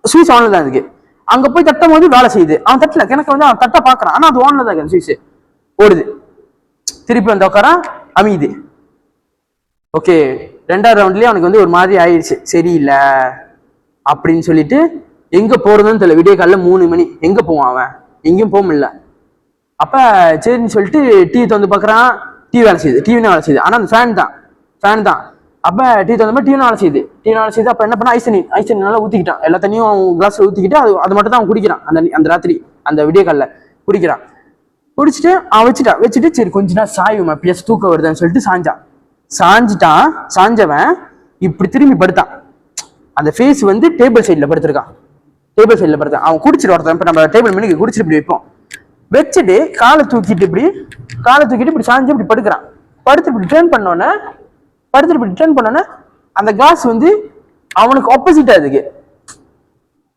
சுவிட்ச் ஆன்ல தான் இருக்கு. அங்க போய் தட்டும் போது வேலை செய்யுது, அவன் தட்டல, எனக்கு வந்து அவன் தட்ட பாக்குறான், ஆனா அது ஆன்ல தான் இருக்கு, சுவிட்ச் ஓடுது. திருப்பி வந்து உட்காரான், அமையுது. ஓகே 2வது ரவுண்ட்லயே அவனுக்கு வந்து ஒரு மாதிரி ஆயிடுச்சு, சரியில்லை அப்படின்னு சொல்லிட்டு எங்க போறதுன்னு தெரியல. விடிய காலைல 3 மணி, எங்க போவான் அவன், எங்கேயும் போக முடியல. அப்ப சரின்னு சொல்லிட்டு டிவி திறந்து பாக்குறான், டிவி வேலை செய்யுது, ஆனா அந்த ஃபேன் தான். அப்ப டிவி திறந்த மாதிரி டிவி வேலை செய்யுது. அப்ப என்ன பண்ண, ஐஸ் தண்ணி நல்லா ஊத்திக்கிட்டான், எல்லா தண்ணியும் கிளாஸ்ல ஊத்திக்கிட்டு அது மட்டும் தான் அவன் குடிக்கிறான். அந்த ராத்திரி அந்த விடிய காலைல குடிக்கிறான். குடிச்சிட்டு அவன் வச்சுட்டு சரி கொஞ்ச நேரம் சாயுமா பிளஸ் தூக்கம் வருதுன்னு சொல்லிட்டு சாஞ்சவன் இப்படி திரும்பி படுத்தான். அந்த ஃபேஸ் வந்து டேபிள் சைட்ல படுத்திருக்கான். அவன் குடிச்சிட்டு ஒருத்தன், இப்ப நம்ம டேபிள் மணிக்கு குடிச்சிட்டு இப்படி வைப்போம், வச்சுட்டு காலை தூக்கிட்டு இப்படி சாஞ்சு இப்படி படுக்கிறான். படுத்து இப்படி டேர்ன் பண்ணோன்னே அந்த கிளாஸ் வந்து அவனுக்கு ஆப்போசிட்டா இருக்கு.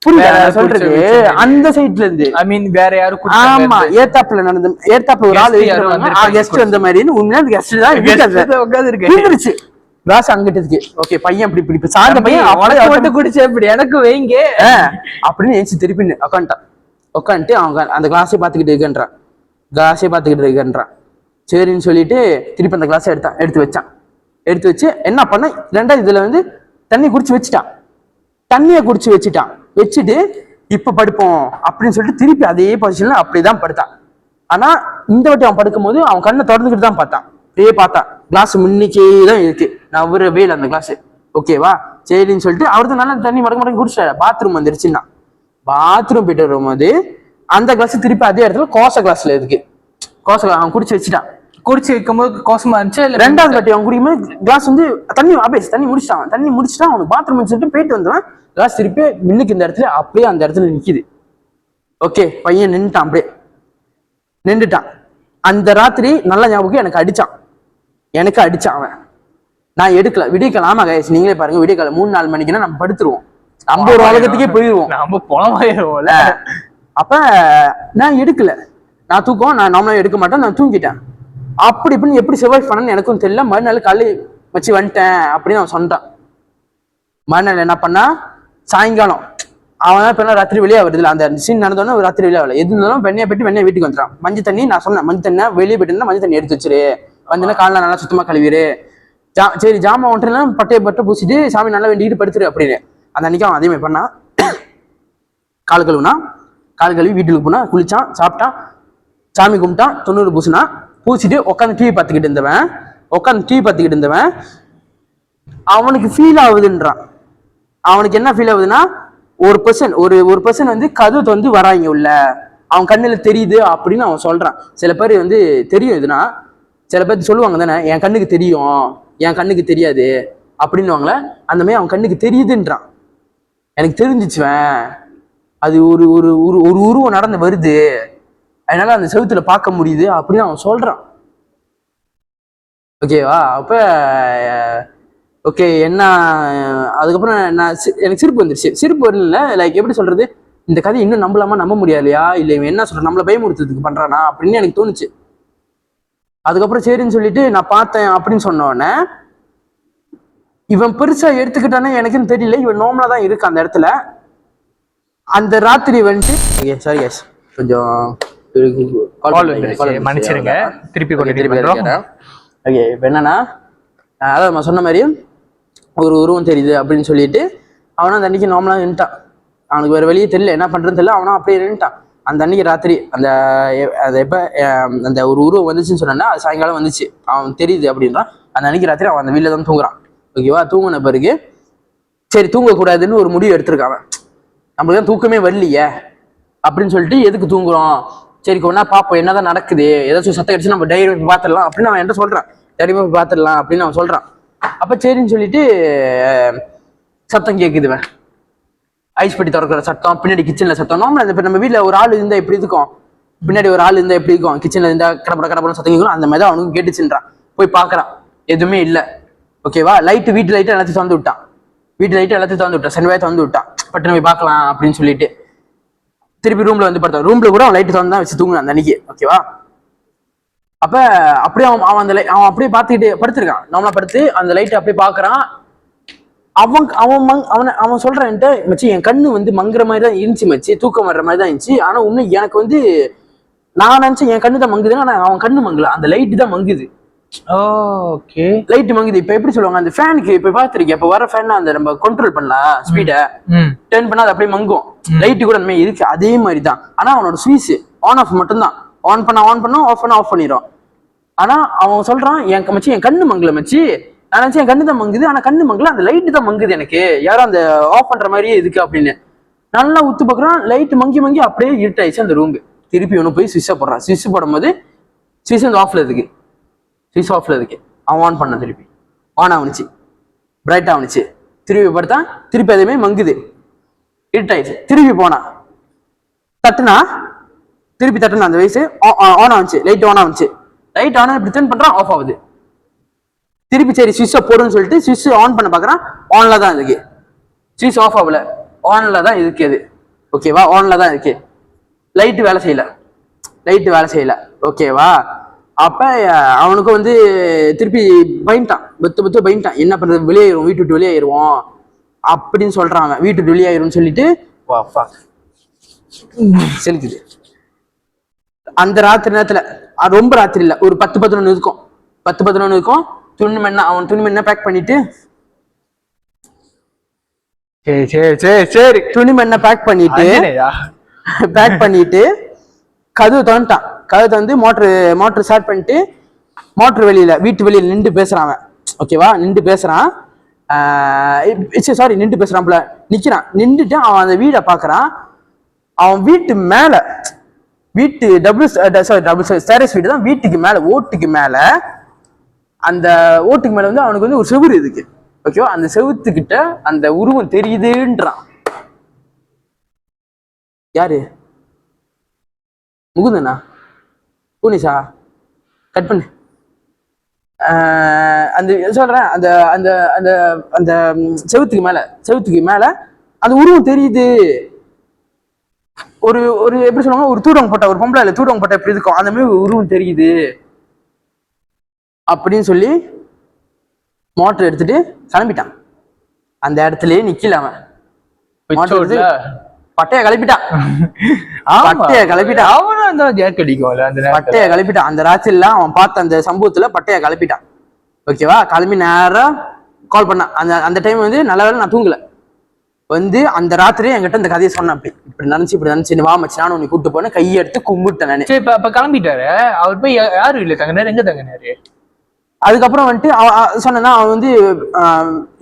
புரியுதா சொல்றது, அந்த சைட்ல இருந்து ஐ மீன் வேற யாரும் ஆமா ஏத்தாப்புல ஒரு ஆள் கெஸ்ட் வந்த மாதிரி உண்மையா அந்த கெஸ்ட் தான் உட்கார்ந்துருச்சு. கிளாஸ் அங்கிட்டு இருக்கு. ஓகே பையன் இப்படி சாந்த பையன் குடிச்சு இப்படி எனக்கு வைங்க அப்படின்னு ஏச்சு திருப்பி உட்காந்துட்டு அவங்க அந்த கிளாஸை பார்த்துக்கிட்டு இருக்கன்றான். சரின்னு சொல்லிட்டு திருப்பி அந்த கிளாஸை எடுத்து வச்சு என்ன பண்ண, 2வது இதுல வந்து தண்ணியை குடிச்சு வச்சுட்டான். வச்சுட்டு இப்ப படுப்போம் அப்படின்னு சொல்லிட்டு திருப்பி அதே பொசிஷன்ல அப்படிதான் படுத்தான். ஆனா இந்த வாட்டி அவன் படுக்கும் போது அவன் கண்ணை திறந்துக்கிட்டு தான் பார்த்தான். கிளாஸ் முன்னிக்கே தான் இருக்கு, நவரவே இல்லை அந்த கிளாஸ். ஓகேவா, சரின்னு சொல்லிட்டு அவர்தான் நல்லா தண்ணி மடக்க குடிச்சிட்டாரு. பாத்ரூம் வந்துருச்சுன்னா பாத்ரூம் போயிட்டு வரும்போது அந்த கிளாஸ் திருப்பி அதே இடத்துல கோச கிளாஸ்ல இருக்கு. அவன் குடிச்சு வச்சுட்டான். குடிச்சு வைக்கும்போது கோசமா இருந்துச்சு. ரெண்டாவது வாட்டி அவன் குடிக்கும்போது கிளாஸ் வந்து தண்ணி முடிச்சிட்டான். அவனுக்கு பாத்ரூம் சொல்லிட்டு போயிட்டு வந்தவன் கிளாஸ் திருப்பி மின்னுக்கு இந்த இடத்துல அப்படியே அந்த இடத்துல நிக்குது. ஓகே, பையன் நின்றுட்டான், அப்படியே நின்றுட்டான். அந்த ராத்திரி நல்ல ஞாபகம் எனக்கு அடிச்சான் அவன். நான் எடுக்கல. விடியக்கால, ஆமா கைஸ் நீங்களே பாருங்க, விடியக்கால 3-4 மணிக்குன்னா நம்ம படுத்துருவோம், நம்ம ஒரு உலகத்துக்கே போயிடுவோம், நம்ம பணமாயிருவோம்ல. அப்ப நான் எடுக்கல. நான் தூக்கம், நான் நார்மலா எடுக்க மாட்டேன், நான் தூங்கிட்டேன். அப்படி இப்படின்னு எப்படி சர்வைவ் பண்ணன்னு எனக்கும் தெரியல. மறுநாள் காலையில் வச்சு வந்துட்டேன் அப்படின்னு அவன் சொன்னான். மறுநாள் என்ன பண்ணா, சாயங்காலம் அவன் தான் இப்ப ராத்திரி வெளியே வருது இல்லை, அந்த சீன் நடந்தோன்னா ராத்திரி வெளியே வரல. எது இருந்தாலும் வெண்ணையை வீட்டுக்கு வந்துட்டான். மஞ்சள் தண்ணி நான் சொன்னேன், மஞ்சள் தண்ணி வெளியே போயிட்டு மஞ்சள் தண்ணி எடுத்து வச்சிரு, வந்தேன்னா காலைல நல்லா சுத்தமா கழுவிடு, சரி ஜாமான் ஒன்றுலாம் பட்டை பூசிட்டு சாமி நல்லா வேண்டிக்கிட்டு படுத்துரு அப்படின்னு. அந்த அன்னைக்கு அவன் அதே மாதிரி பண்ணான். கால் கழுவி வீட்டுக்கு போனா, குளிச்சான், சாப்பிட்டான், சாமி கும்பிட்டான், 90 பூசிட்டு உட்காந்து டிவி பார்த்துக்கிட்டு இருந்தவன் அவனுக்கு ஃபீல் ஆகுதுன்றான். அவனுக்கு என்ன ஃபீல் ஆகுதுன்னா, ஒரு பர்சன் வந்து கதவு வந்து வராங்க உள்ள, அவன் கண்ணுல தெரியுது அப்படின்னு அவன் சொல்றான். சில பேர் வந்து தெரியும் இதுனா, சில பேர் சொல்லுவாங்க தானே, என் கண்ணுக்கு தெரியும் என் கண்ணுக்கு தெரியாது அப்படின்னுவாங்களே, அந்த மாதிரி அவன் கண்ணுக்கு தெரியுதுன்றான். எனக்கு தெரிஞ்சிச்சுவேன், அது ஒரு ஒரு ஒரு ஒரு உருவம் நடந்து வருது, அதனால அந்த செவுத்துல பார்க்க முடியுது அப்படின்னு அவன் சொல்றான். ஓகேவா? அப்ப ஓகே என்ன, அதுக்கப்புறம் எனக்கு சிரிப்பு வந்துருச்சு. சிரிப்பு வரல, லைக் எப்படி சொல்றது, இந்த கதை இன்னும் நம்ப முடியலையா, இல்லை இவன் என்ன சொல்ற, நம்மள பயமுறுத்துறதுக்கு பண்றானா அப்படின்னு எனக்கு தோணுச்சு. அதுக்கப்புறம் சரின்னு சொல்லிட்டு நான் பார்த்தேன் அப்படின்னு சொன்னோடனே, இவன் பெருசா எடுத்துக்கிட்டானே எனக்குன்னு தெரியல, இவன் நார்மலா தான் இருக்கு அந்த இடத்துல. அந்த ராத்திரி வந்துட்டு சாரி எஸ் கொஞ்சம் மன்னிச்சிருங்க, திருப்பி ஓகே. இப்போ என்னன்னா, அதாவது நம்ம சொன்ன மாதிரி ஒரு உருவம் தெரியுது அப்படின்னு சொல்லிட்டு அவனா அந்த அன்னைக்கு நார்மலா நின்ட்டான். அவனுக்கு வேற வெளியே தெரியல, என்ன பண்றதுன்னு தெரியல, அவனா அப்படியே நின்ட்டான். அந்த அன்னைக்கு ராத்திரி அந்த எப்ப அந்த ஒரு உருவம் வந்துச்சுன்னு சொன்னா, அது சாயங்காலம் வந்துச்சு, அவன் தெரியுது அப்படின்றான். அந்த அன்னைக்கு ராத்திரி அவன் அந்த வீட்டுல தான் தூங்குறான். ஓகேவா? தூங்கின பிறகு சரி தூங்கக்கூடாதுன்னு ஒரு முடிவு எடுத்திருக்கான். நம்மளுக்கு தான் தூக்கமே வரலையே அப்படின்னு சொல்லிட்டு, எதுக்கு தூங்குறோம், சரி ஒன்னா பாப்போம் என்னதான் நடக்குது, ஏதாச்சும் சத்தம் அடிச்சு நம்ம டைரி போய் பார்த்துடலாம் அப்படின்னு அவன் என்கிட்ட சொல்றான். டைரி போய் பார்த்துடலாம் அப்படின்னு அவன் சொல்றான். அப்ப சரின்னு சொல்லிட்டு சத்தம் கேட்குதுவன், ஐஸ் பெட்டி திறக்கிற சத்தம், பின்னாடி கிச்சன்ல சத்தம். நார்மலா இப்ப நம்ம வீட்டுல ஒரு ஆள் இருந்தா எப்படி இருக்கும், பின்னாடி ஒரு ஆள் இருந்தா எப்படி இருக்கும், கிச்சன்ல இருந்தா கடப்பட சத்தம் கேட்கும், அந்த மாதிரி அவனுக்கு கேட்டுச்சுன்றான். போய் பாக்குறான், எதுவுமே இல்லை. ஓகேவா? வீட்டு லைட்டு எல்லாத்தையும் திறந்து விட்டான், சனிவாய் திறந்து விட்டான். பட்டு போய் பார்க்கலாம் அப்படின்னு சொல்லிட்டு திருப்பி ரூம்ல வந்து படுத்தான். ரூம்ல கூட அவன் லைட்டு திறந்து தான் வச்சு தூங்குனான் அந்த அன்னைக்கு. ஓகேவா? அப்ப அப்படியே அவன் அப்படியே பார்த்துக்கிட்டு படுத்திருக்கான். நார்மலா படுத்து அந்த லைட்டை அப்படியே பாக்குறான். அவன் சொல்றான், மச்சி என் கண்ணு வந்து மங்குற மாதிரி தான் இருந்துச்சு மச்சி, தூக்கம் வர்ற மாதிரி தான் இருந்துச்சு. ஆனா இன்னும் எனக்கு வந்து நான் நினைச்சேன் என் கண்ணு தான் மங்குதுன்னா, ஆனா அவன் கண்ணு மங்கல, அந்த லைட்டு தான் மங்குது. Okay, light மங்குது. இப்ப எப்படி சொல்லுவாங்க, அந்த ஃபேனுக்கு இப்ப பாத்துருக்கேன், இப்ப வர ஃபேன் அந்த நம்ம கண்ட்ரோல் பண்ணலாம், ஸ்பீட டர்ன் பண்ணா அது அப்படியே மங்கும். லைட்டு கூட அந்த மாதிரி இருக்கு, அதே மாதிரி தான். ஆனா அவனோட ஸ்விட்ச் ஆன் ஆஃப் மட்டும் தான், ஆன் பண்ணா ஆஃப் பண்ணா ஆஃப் பண்ணிடும். ஆனா அவன் சொல்றான், என் மச்சி என் கண்ணு மங்கல மச்சி, நான் நினைச்சேன் என் கண்ணு தான் மங்குது, ஆனா கண்ணு மங்கல, அந்த லைட்டு தான் மங்குது, எனக்கு யாரும் அந்த ஆஃப் பண்ற மாதிரியே இருக்கு அப்படின்னு. நல்லா உத்து பாக்குறான், லைட் மங்கி அப்படியே இருட்டாயிடுச்சு அந்த ரூம். திருப்பி ஒன்று போய் ஸ்விட்சை போடுறான். ஸ்விட்ச் போடும்போது ஸ்விட்ச் வந்து ஆஃப்ல இருக்கு, ஸ்விட்ச் ஆஃப்ல இருக்கு. அவன் ஆன் பண்ண, திருப்பி ஆன் ஆகுனுச்சு, பிரைட் ஆகுனுச்சு. திருப்பி படுத்தான், திருப்பி அதுவுமே மங்குது, இருட்டாயிடுச்சு. திருப்பி போனா திருப்பி தட்டுனா அந்த வயசு ஆன் ஆகுச்சு, லைட் ஆன் ஆகுச்சு. லைட் ஆன் இப்படி டர்ன் பண்றான், ஆஃப் ஆகுது. திருப்பி சரி ஸ்விட்சை போடுன்னு சொல்லிட்டு ஸ்விட்ச் ஆன் பண்ண பாக்குறான், ஆன்ல தான் இருக்கு. ஸ்விட்ச் ஆஃப் ஆகல, ஆன்ல தான் இருக்கு அது. ஓகேவா? ஆன்ல தான் இருக்கு. லைட் வேலை செய்யல. ஓகேவா? அப்ப அவனுக்கு வந்து திருப்பி பயன்ட்டான், பத்து பயன்ட்டான். என்ன பண்றது, வெளியேறுவோம், வீட்டு விட்டு வெளியேறுவோம் அப்படின்னு சொல்றான் அவன். வீட்டு விட்டு வெளியாயிரும்னு சொல்லிட்டு செலுக்குது. அந்த ராத்திரி நேரத்துல, ரொம்ப ராத்திரி இல்ல, ஒரு 10-11 இருக்கும். 10-11 இருக்கும். அவன் துணிமண்ண பேக் பண்ணிட்டு சரி துணிமண்ண பேக் பண்ணிட்டு கதவு திறந்துட்டான். கதவு திறந்து மோட்டர் ஸ்டார்ட் பண்ணிட்டு வீட்டு வெளியில நின்று பேசுறான் அவன். ஓகேவா? நின்று பேசுறான். சாரி நின்று பேசுறான்ல, நிக்கிறான். நின்றுட்டு அவன் அந்த வீடை பாக்குறான். அவன் வீட்டு மேல, வீட்டு டபுள் ஸ்டேரஸ் வீடு தான், வீட்டுக்கு மேல ஓட்டுக்கு மேல, அந்த ஓட்டுக்கு மேல வந்து அவனுக்கு வந்து ஒரு செவுரு இருக்கு. ஓகேவா? அந்த செவுத்துக்கிட்ட அந்த உருவம் தெரியுதுன்றான். யாரு? முகுந்தனா? பூனிஷா? கட் பண்ணு. அந்த சொல்றேன், அந்த அந்த அந்த அந்த செவுத்துக்கு மேல அந்த உருவம் தெரியுது. ஒரு ஒரு எப்படி சொல்லுவாங்க, ஒரு தூடவங்க போட்ட, ஒரு பொம்பளை தூடவங்க போட்ட எப்படி இருக்கும் அந்த மாதிரி உருவம் தெரியுது அப்படின்னு சொல்லி மோட்டர் எடுத்துட்டு கிளம்பிட்டான். அந்த இடத்துலயே நிக்கல அவன். பட்டைய கிளப்பிட்டான். பட்டைய கிளப்பிட்டான். அவனும் அந்த ஜேக் அடிக்கும்ல அந்த பட்டைய கிளப்பிட்டான். அந்த ராத்திரில அவன் பார்த்த அந்த சம்பவத்துல பட்டைய கிளப்பிட்டான். ஓகேவா? கிளம்பி நேரம் கால் பண்ணான். அந்த அந்த டைம் வந்து நல்ல வேலை நான் தூங்கல. வந்து அந்த ராத்திரியே என்கிட்ட இந்த கதையை சொன்னான். இப்படி நினைச்சு வா மச்சி, நானும் உன்னை கூப்பிட்டு போனேன், கையெடுத்து கும்பிட்டேன் நானு. சரி, இப்ப கிளம்பிட்டாரு. அவர் போய் யாரும் இல்ல தங்கினாரு, எங்க தங்கினாரு? அதுக்கப்புறம் வந்துட்டு அவன் சொன்னா, அவன் வந்து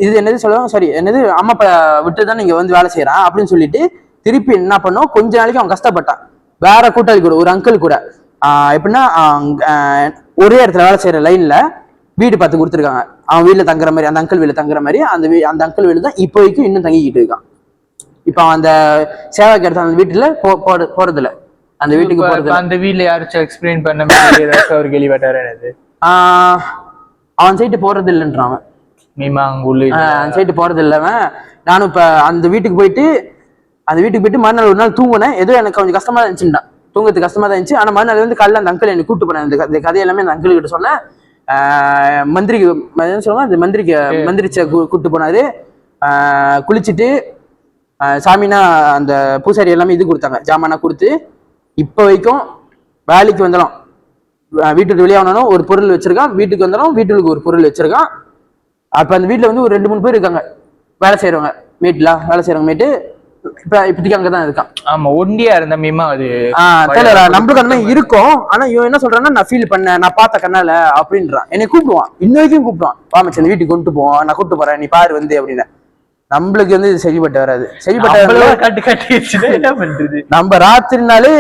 இது என்னது சொல்லுவாங்க, சாரி என்னது, அம்மா அப்பா விட்டு தான் நீங்க வந்து வேலை செய்யறான் அப்படின்னு சொல்லிட்டு திருப்பி என்ன பண்ணோம், கொஞ்ச நாளைக்கு அவன் கஷ்டப்பட்டான். வேற கூட்டாளி கூட, ஒரு அங்கிள் கூட எப்படின்னா ஒரே இடத்துல வேலை செய்யற லைன்ல வீடு பார்த்து கொடுத்துருக்காங்க. அவன் வீட்டுல தங்குற மாதிரி, அந்த அங்கிள் வீட்டுல தங்குற மாதிரி, அந்த அங்கிள் வீடு தான் இப்போ வரைக்கும் இன்னும் தங்கிக்கிட்டு இருக்கான். இப்ப அவன் அந்த சேவைக்கு எடுத்த அந்த வீட்டுல போறது இல்ல, அந்த வீட்டுக்கு போறது. அந்த வீட்டுல யாராச்சும் எக்ஸ்பிளைன் பண்ண மாதிரி ஏதாச்சும் அவர் கேள்விப்பட்டாரு? அவன் சைட்டு போறது இல்லைன்றான். அந்த சைட்டு போறது இல்லவன். நானும் இப்ப அந்த வீட்டுக்கு போயிட்டு மறுநாள் ஒரு நாள் தூங்குனேன். ஏதோ எனக்கு கொஞ்சம் கஷ்டமா தான் இருந்துச்சுடா, தூங்குறதுக்கு கஷ்டமா தான் இருந்துச்சு. ஆனா மறுநாள் வந்து காலையில் அந்த அங்கிள் என்னை கூப்பிட்டு போனேன். இந்த கதை எல்லாமே அந்த அங்கிள் கிட்ட சொன்னேன். மந்திரிக்கு சொல்லுவாங்க, அந்த மந்திரிச்ச கூப்பிட்டு போனாரு. குளிச்சுட்டு சாமினா அந்த பூசாரி எல்லாமே இது கொடுத்தாங்க, ஜாமானா கொடுத்து. இப்போ வரைக்கும் வேலைக்கு வந்தாலும், வீட்டுக்கு வெளியாகணும் ஒரு பொருள் வச்சிருக்கான், வீட்டுக்கு வந்தாலும் வீட்டுக்கு ஒரு பொருள் வச்சிருக்கான். அப்ப அந்த வீட்டுல வந்து ஒரு 2-3 பேர் இருக்காங்க வேலை செய்யறவங்க, வேலை செய்யறவங்க மேட்டு. இப்படிக்கு அங்கதான் இருக்கான். ஆமா, ஒண்டியா இருந்த மீமா அது நம்மளுக்கு அந்த மாதிரி இருக்கும். ஆனா இவன் என்ன சொல்றான்னா, நான் ஃபீல் பண்ணேன், நான் பார்த்த கண்ணால அப்படின்றான். என்னை கூப்பிடுவான், இன்ன வரைக்கும் கூப்பிடுவான், வாமச்சு அந்த வீட்டுக்கு கொண்டு போவான், நான் கூப்பிட்டு போறேன், நீ பாரு வந்து அப்படின்னு. நம்மளுக்கு வந்து இது சரிப்பட்டு வராது. கட்டி என்ன பண்றது? நம்ம ராத்திரினாலே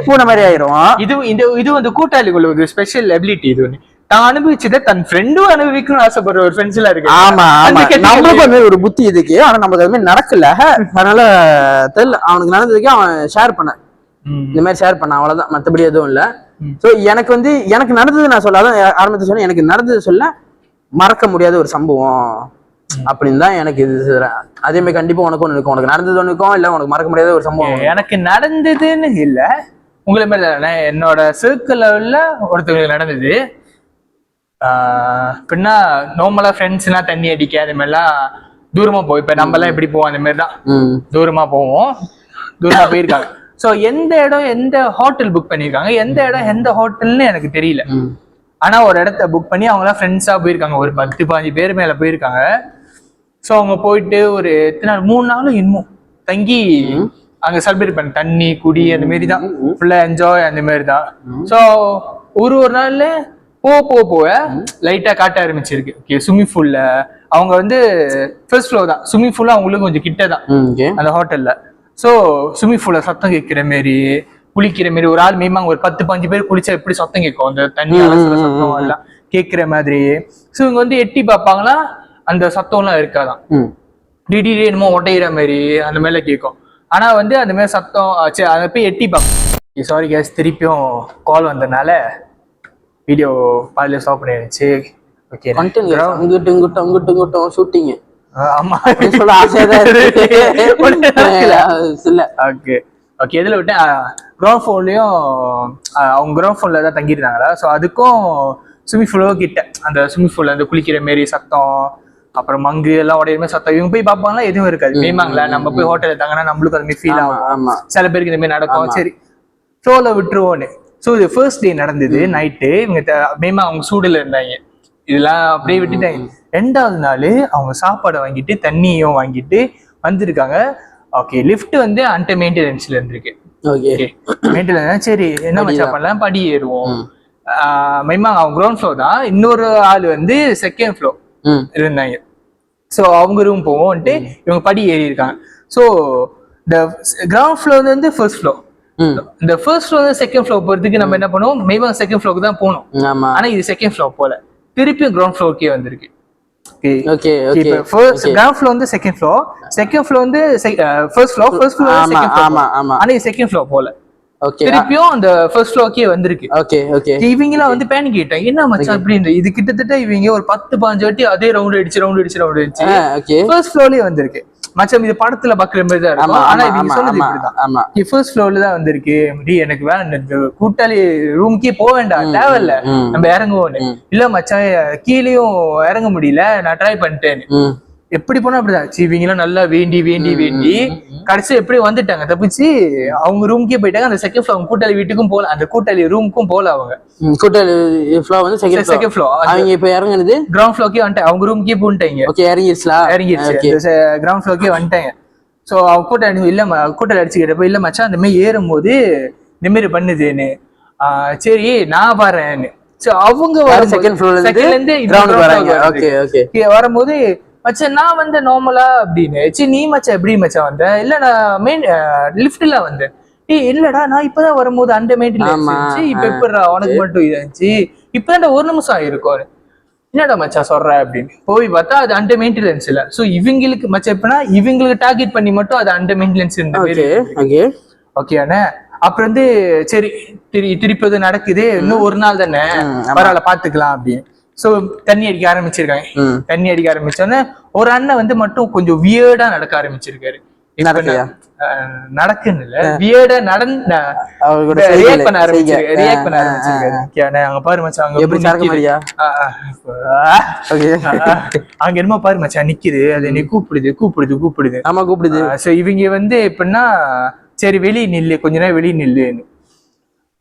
பூனை மாதிரி ஆயிரும். இது வந்து கூட்டாளிக்குள்ள ஒரு ஸ்பெஷல் எபிலிட்டி. இது ஒண்ணு தான் அனுபவிச்சதை தன் ஃப்ரெண்டும் அனுபவிக்கணும்னு ஆசைப்படுற ஒரு ஃப்ரெண்ட்ஸ் எல்லாம் இருக்கு. ஆமா, நம்மளுக்கும் வந்து ஒரு புத்தி இதுக்கு. ஆனா நமக்கு அது மாதிரி நடக்கல, அதனால தெரியல. அவனுக்கு நடந்ததுக்கு அவன் ஷேர் பண்ண, இந்த மாதிரி ஷேர் பண்ண, அவ்வளவுதான், மத்தபடி எதுவும் இல்ல. சோ எனக்கு வந்து எனக்கு நடந்தது நான் சொல்ல, அதான் ஆரம்பத்தை சொன்னேன், எனக்கு நடந்தது சொல்ல மறக்க முடியாத ஒரு சம்பவம் அப்படின்னு தான் எனக்கு இது சொல்றேன். அதே மாதிரி கண்டிப்பா உனக்கு ஒண்ணு இருக்கும், உனக்கு நடந்தது ஒண்ணு இருக்கும், இல்ல உனக்கு மறக்க முடியாத ஒரு சம்பவம். எனக்கு நடந்ததுன்னு இல்ல, உங்களை மாதிரி என்னோட சர்க்கிள் லெவல்ல ஒருத்தவங்களுக்கு நடந்தது. அப்படின்னா நார்மலா ஃப்ரெண்ட்ஸ்னா தண்ணி அடிக்க அது மாதிரிலாம் தூரமா போவோம். இப்ப நம்ம எல்லாம் எப்படி போவோம் அந்த மாதிரிதான் தூரமா போவோம். தூரமா போயிருக்காங்க. ஸோ எந்த இடம், எந்த ஹோட்டல் புக் பண்ணியிருக்காங்க, எந்த இடம் எந்த ஹோட்டல்னு எனக்கு தெரியல. ஆனா ஒரு இடத்த புக் பண்ணி அவங்க எல்லாம் ஃப்ரெண்ட்ஸா போயிருக்காங்க, ஒரு 10-15 பேர் மேல போயிருக்காங்க. ஸோ அவங்க போயிட்டு ஒரு 3 நாளும் இன்னும் தங்கி அங்க செலிப்ரேட் பண்ண, தண்ணி குடி அந்த மாரி தான், ஃபுல்லா என்ஜாய் அந்த மாதிரி தான். ஸோ ஒரு நாள்ல போக லைட்டா காட்ட ஆரம்பிச்சிருக்கு. ஓகே, ஸ்விம்மிங் பூல்ல அவங்க வந்து ஃபர்ஸ்ட் ஃப்ளோர் தான், ஸ்விம்மிங் பூல்ல அவங்களுக்கு கொஞ்சம் கிட்ட தான் அந்த ஹோட்டல்ல. ஸோ ஸ்விம்மிங் பூல்ல சத்தம் கேட்கிற மாரி, குளிக்கிற மாரி, ஒரு ஆள் மீமாங்க ஒரு 10-15 பேர் குளிச்சா எப்படி சத்தம் கேட்கும், அந்த தண்ணி அலசுற சத்தம் எல்லாம் கேட்கிற மாதிரி. ஸோ இவங்க வந்து எட்டி பார்ப்பாங்களா, அந்த சத்தம் எல்லாம் இருக்காதான், திடீர் என்னமோ ஒட்டையிற மாதிரி அந்த மேல கேட்கும். ஆனா வந்து அந்த மாதிரி சத்தம் அதை போய் எட்டி பார்ப்போம். சாரி கேஸ், திருப்பியும் கால் வந்ததுனால வீடியோ பாதியில ஸ்டாப் பண்ணிருச்சு. ஓகே, அங்கிட்டும் ஷூட்டிங். ஆமா, சொல்ல ஆசையா இல்ல. ஓகே ஓகே, எதுல விட்டேன், கிரவுண்ட் ஃப்ளோர்லயும் அவங்க கிரவுண்ட் ஃப்ளோர்ல தான் தங்கியிருந்தாங்களா. ஸோ அதுக்கும் ஸ்விம்மிங் பூலோ கிட்ட, அந்த ஸ்விம்மிங் பூல்ல அந்த குளிக்கிற மாரி சத்தம், அப்புறம் மங்கு எல்லாம் உடைய மாதிரி சத்தம். இவங்க போய் பார்ப்பாங்களா, எதுவும் இருக்காது. மேமாங்களா நம்ம போய் ஹோட்டல்ல தங்கினா நம்மளுக்கு அது மாதிரி ஃபீல் ஆகும், சில பேருக்கு இந்த மாதிரி நடக்கும். சரி, ஷோல விட்டுருவோன்னு. ஸோ இது ஃபர்ஸ்ட் டே நடந்தது நைட்டு. இவங்க மேமா அவங்க சூடுல இருந்தாங்க, இதெல்லாம் அப்படியே விட்டுட்டாங்க. 2வது நாள் அவங்க சாப்பாடை வாங்கிட்டு தண்ணியும் வாங்கிட்டு வந்திருக்காங்க. ஓகே, லிஃப்ட் வந்து அன்ட மெயின்டெனன்ஸ்ல இருந்திருக்கு. Okay, maintenance. சரி, என்ன மச்சா பண்ணலாம், படி ஏறுவோம். மைமா அவங்க கிரவுண்ட் ஃப்ளோர் தான், இன்னொரு ஆள் வந்து 2nd ஃப்ளோர். இருந்தாங்க. ஸோ அவங்க ரூம் போவோம்ட்டு இவங்க படி ஏறி இருக்காங்க. ஸோ இந்த கிரவுண்ட் ஃப்ளோர் வந்து ஃபர்ஸ்ட் ஃப்ளோர். இந்த ஃபர்ஸ்ட் ஃப்ளோர் செகண்ட் ஃப்ளோர் போறதுக்கு நம்ம என்ன பண்ணுவோம், மேபா செகண்ட் ஃப்ளோருக்கு தான் போகணும். ஆனா இது செகண்ட் ஃப்ளோர் போல திருப்பியும் கிரவுண்ட் ஃப்ளோருக்கே வந்திருக்கு. கிரவுண்ட் ஃப்ளோர் வந்து செகண்ட் ஃப்ளோர், செகண்ட் ஃப்ளோர் வந்து first floor, first floor second floor. ஆனா இது செகண்ட் ஃப்ளோர் போல திருப்பியும் அந்த ஃபர்ஸ்ட் ஃப்ளோருக்கே வந்திருக்கு. இவங்க எல்லாம் வந்து பேனிக் ஆயிட்டாங்க, என்ன மச்சான் அப்படின்னு. இது கிட்டத்தட்ட இவங்க ஒரு 10-15 வாட்டி அதே ரவுண்ட் அடிச்சு ஃபர்ஸ்ட் ஃப்ளோர்லயே வந்திருக்கு. மச்சம் இது படத்துல பாக்குற மாதிரி தான் இருக்கும். ஆனா இவங்க சொன்னது இப்படிதான், ஃபர்ஸ்ட் ஃப்ளோர்ல தான் வந்திருக்கு. எனக்கு கூட்டாளி ரூம்க்கே போக வேண்டாம், தேவையில்ல, நம்ம இறங்குவோன்னு. இல்ல மச்சான் கீழேயும் இறங்க முடியல, நான் ட்ரை பண்ணிட்டேன்னு. எப்படி போனா அப்படிதான். இவங்க எல்லாம் நல்லா வேண்டி கடைசி எப்படி வந்துட்டாங்க, தப்பிச்சு அவங்க ரூம்க்கே போயிட்டாங்க. அந்த செகண்ட் ஃப்ளோர் கூட்டாளி வீட்டுக்கும் போல, அந்த கூட்டாளி ரூமுக்கும் போல. அவங்க கூட்டாளி ஃப்ளோர் வந்து செகண்ட் ஃப்ளோர். அவங்க இப்ப இறங்குனது கிரவுண்ட் ஃப்ளோர்க்கே வந்துட்டாங்க. அவங்க ரூம்க்கே போயிட்டாங்க. இறங்கிருச்சு கிரவுண்ட் ஃப்ளோர்க்கே வந்துட்டாங்க. சோ அவங்க கூட்டாளி அடிச்சுக்கிட்டப்ப, இல்ல மச்சான் அந்த மாதிரி ஏறும்போது இந்த மாதிரி பண்ணுதுன்னு. சரி நான் பாறேன்னு. சோ அவங்க செகண்ட் ஃப்ளோர்ல இருந்து வரும்போது, மச்சான் நான் வந்து நார்மலா அப்படின்னு. சரி நீ மச்சான் எப்படி மச்சான் வந்த? இல்ல நான் மெயின் லிஃப்ட்ல வந்தேன். இல்லடா நான் இப்பதான் வரும்போது அந்த மெயின்டெனன்ஸ், இப்ப எப்படா உனக்கு மட்டும் இதாச்சு, இப்பதான் 1 நிமிஷம் ஆயிருக்கும். என்னடா மச்சான் சொல்ற அப்படின்னு போய் பார்த்தா அது அண்டர் மெயின்டெனன்ஸ் இல்ல. சோ இவங்களுக்கு மச்சான் எப்படின்னா இவங்களுக்கு டார்கெட் பண்ணி மட்டும் அது அண்டர் மெயின்டெனன்ஸ். ஓகேண்ணே. அப்புறம் வந்து சரி திருப்பி நடக்குது, இன்னும் ஒரு நாள் தானே, பரவாயில்ல பாத்துக்கலாம் அப்படின்னு. சோ தண்ணி அடிக்க ஆரம்பிச்சிருக்காங்க. தண்ணி அடிக்க ஆரம்பிச்சோன்னே ஒரு அண்ணன் வந்து மட்டும் கொஞ்சம் வியர்டா நடக்க ஆரம்பிச்சிருக்காரு. நடக்குன்னு இல்ல, வியர்டா ரியாக்ட் பண்ண ஆரம்பிச்சிருக்காரு. அங்க பாரு மச்சான், அங்க என்னமோ பாரு மச்சான் நிக்குது, அது நீ கூப்பிடுது. ஆமா கூப்பிடுது. சோ இவங்க வந்து எப்படின்னா சரி வெளியே நில்லு, கொஞ்ச நேரம் வெளியே நில்லுன்னு.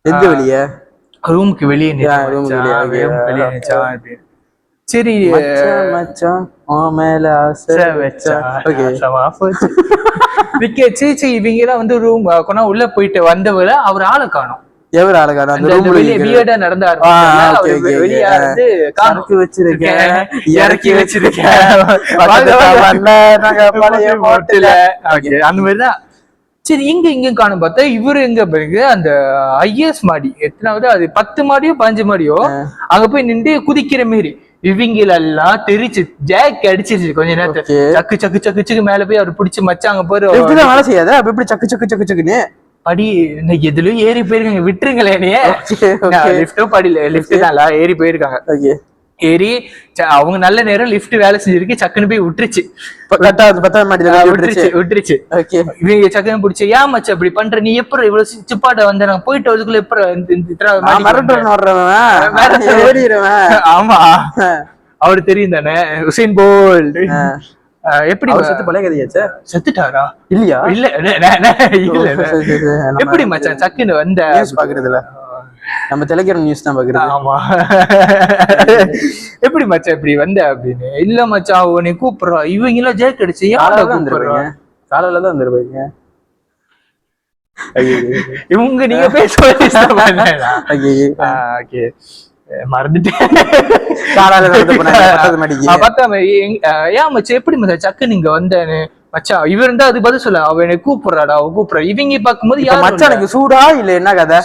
எந்த வெளியே? ரூமுக்கு வெளியே சரி இவங்க எல்லாம் வந்து ரூம் கொண்டா உள்ள போயிட்டு வந்தவரை அவர் ஆளை காணும். எவர் ஆளை காணும்? வெளியே நடந்தாரு. வெளியே வந்து இறக்கி வச்சிருக்கேன் அந்த மாதிரிதான். சரி இங்க காணும் பார்த்தா இவரு எங்க பிறகு அந்த ஐஎஸ் மாடி எத்தனாவது, அது 10 மாடியோ 15 மாடியோ, அங்க போய் நின்று குதிக்கிற மாரி இவங்களெல்லாம் தெரிச்சு ஜாக் அடிச்சிருச்சு. கொஞ்ச நேரத்துல சக்கு மேல போய் அவர் பிடிச்சு மச்சாங்க போரு வேலை செய்யாத. எப்படி சக்குன்னு படி எதுலயும் ஏறி போயிருக்காங்க, விட்டுருங்களேனே. லிப்டும் படியில லிப்ட் தான் ஏறி போயிருக்காங்க. ஏறி அவங்க நல்ல நேரம் லிப்ட் வேலை செஞ்சிருக்கு, சக்குன்னு போய் விட்டுருச்சு. இவங்க சக்குன்னு பிடிச்சி, ஏன் மச்சா இப்படி பண்ற, நீ எப்ப இவ்வளவு சிப்பாட்ட வந்த, நாங்க போயிட்டு அதுக்குள்ள ஆமா அவரு தெரியும் தானே, உசைன் போல்ட். எப்படி பழைய கதையாச்சா? செத்துட்டாரா? இல்லையா? இல்ல எப்படி மச்சான் சக்குன்னு வந்த பாக்குறதுல நம்ம தெலுங்கு நியூஸ் தான் பாக்குறோம். ஆமா எப்படி மச்சான் இப்படி வந்த அப்படின்னு. இல்ல மச்சான் உன்னை கூப்பிடுறா, இவங்க எல்லாம் ஜேக் அடிச்சு காலையில தான் வந்துருப்பாங்க இவங்க. நீங்க பேச மறந்துட்டேன். ஏன் மச்சான் எப்படி மச்சான் சக்கு நீங்க வந்தேன்னு. மச்சான் இவர் இருந்தா அது பதில் சொல்ல, அவ என்னை கூப்பிடுறாடா, அவ கூப்பிடுறா. இவங்க பாக்கும்போது மச்சான் எனக்கு சூடா இல்ல என்ன கதை,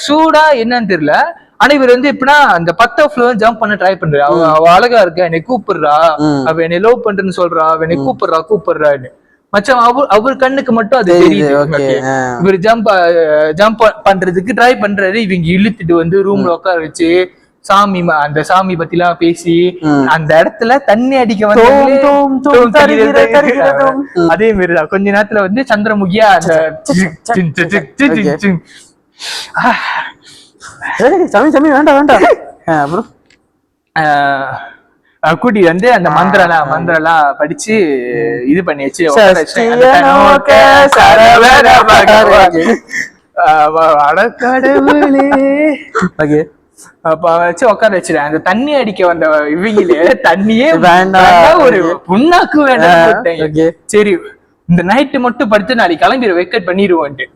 சூடா என்னன்னு தெரியல. ஆனா இவர் வந்து எப்படின்னா அந்த 10th ஃப்ளோர் ஜம்ப் பண்ண ட்ரை பண்றா. அவ அழகா இருக்கா, என்னை கூப்பிடுறா, அவ என்னை லவ் பண்றேன்னு சொல்றா, அவ என்னை கூப்பிடுறான்னு. மச்சான் அவர் கண்ணுக்கு மட்டும் அது தெரியுது. இவர் ஜம்ப் பண்றதுக்கு ட்ரை பண்றாரு. இவங்க இழுத்துட்டு வந்து ரூம்ல உட்கார வச்சு அந்த சாமி பத்தி எல்லாம் பேசி அந்த இடத்துல தண்ணி அடிக்க வந்து அதே மாதிரிதான் கொஞ்ச நேரத்துல வந்து சந்திரமுகியா அந்த சாமி வேண்டாம் அப்புறம் கூட்டி வந்து அந்த மந்திரம்லாம் படிச்சு இது பண்ணி வச்சு வச்சு உட்கார வச்சிருக்கேன். அந்த தண்ணி அடிக்க வந்த இவங்களே தண்ணியே வேண்டாம், ஒரு புண்ணாக்கு வேண்டாம். சரி இந்த நைட்டு மட்டும் படுத்து நாளைக்கு கிளம்பி வெக்கட் பண்ணிடுவோன்ட்டு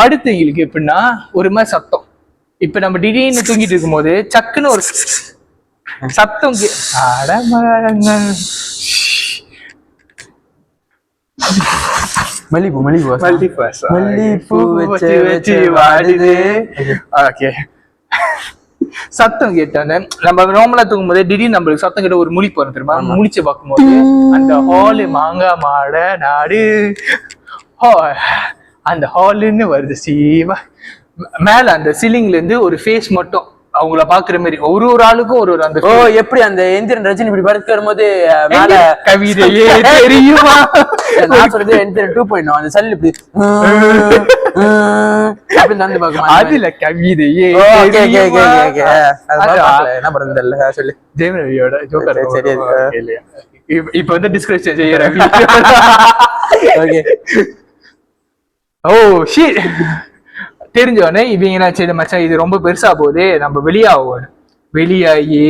படுத்தவங்களுக்கு எப்படின்னா ஒரு மாதிரி சத்தம் இப்ப நம்ம திடீர்னு தூங்கிட்டு இருக்கும்போது சக்குன்னு ஒரு சத்தம் அடமரங்கள் மல்லிப்பூ மல்லிப்பூ வச்சு வாடுது. ஓகே, சத்தம் கேட்டாங்க. நம்ம நார்மலா தூங்கும் போதே திடீர்னு நம்மளுக்கு சத்தம் கேட்ட ஒரு முழிப்பு வரும் தெரியுமா? முழிச்சு பார்க்கும்போது அந்த ஹாலு மாங்காய் மாட நாடு அந்த ஹாலுன்னு வருது. சீவா மேல அந்த சீலிங்ல இருந்து ஒரு ஃபேஸ் மட்டும் அவங்கள பாக்குற மாதிரி ஒரு ஆளுக்கும் ஒரு அந்த எப்படி அந்த எந்திரன் ரஜினி இப்படி படுத்து வரும்போது மேல கவிதையே தெரியுமா? நான் சொல்றது எந்திரன் 2.0 அந்த சல்லு இப்படி அப்படின்னு நடந்து பார்க்கணும். அதுல கவிதையே என்ன பண்றது இல்ல சொல்லு. ஜெயம் ரவியோட ஜோக்கர். சரி இப்ப வந்து டிஸ்கிரிப்ஷன் செய்ய ரவி. ஓ ஷிட், தெரிஞ்சோடனே இவங்க என்ன சரி மச்சான் இது ரொம்ப பெருசா போகுது, நம்ம வெளியாகி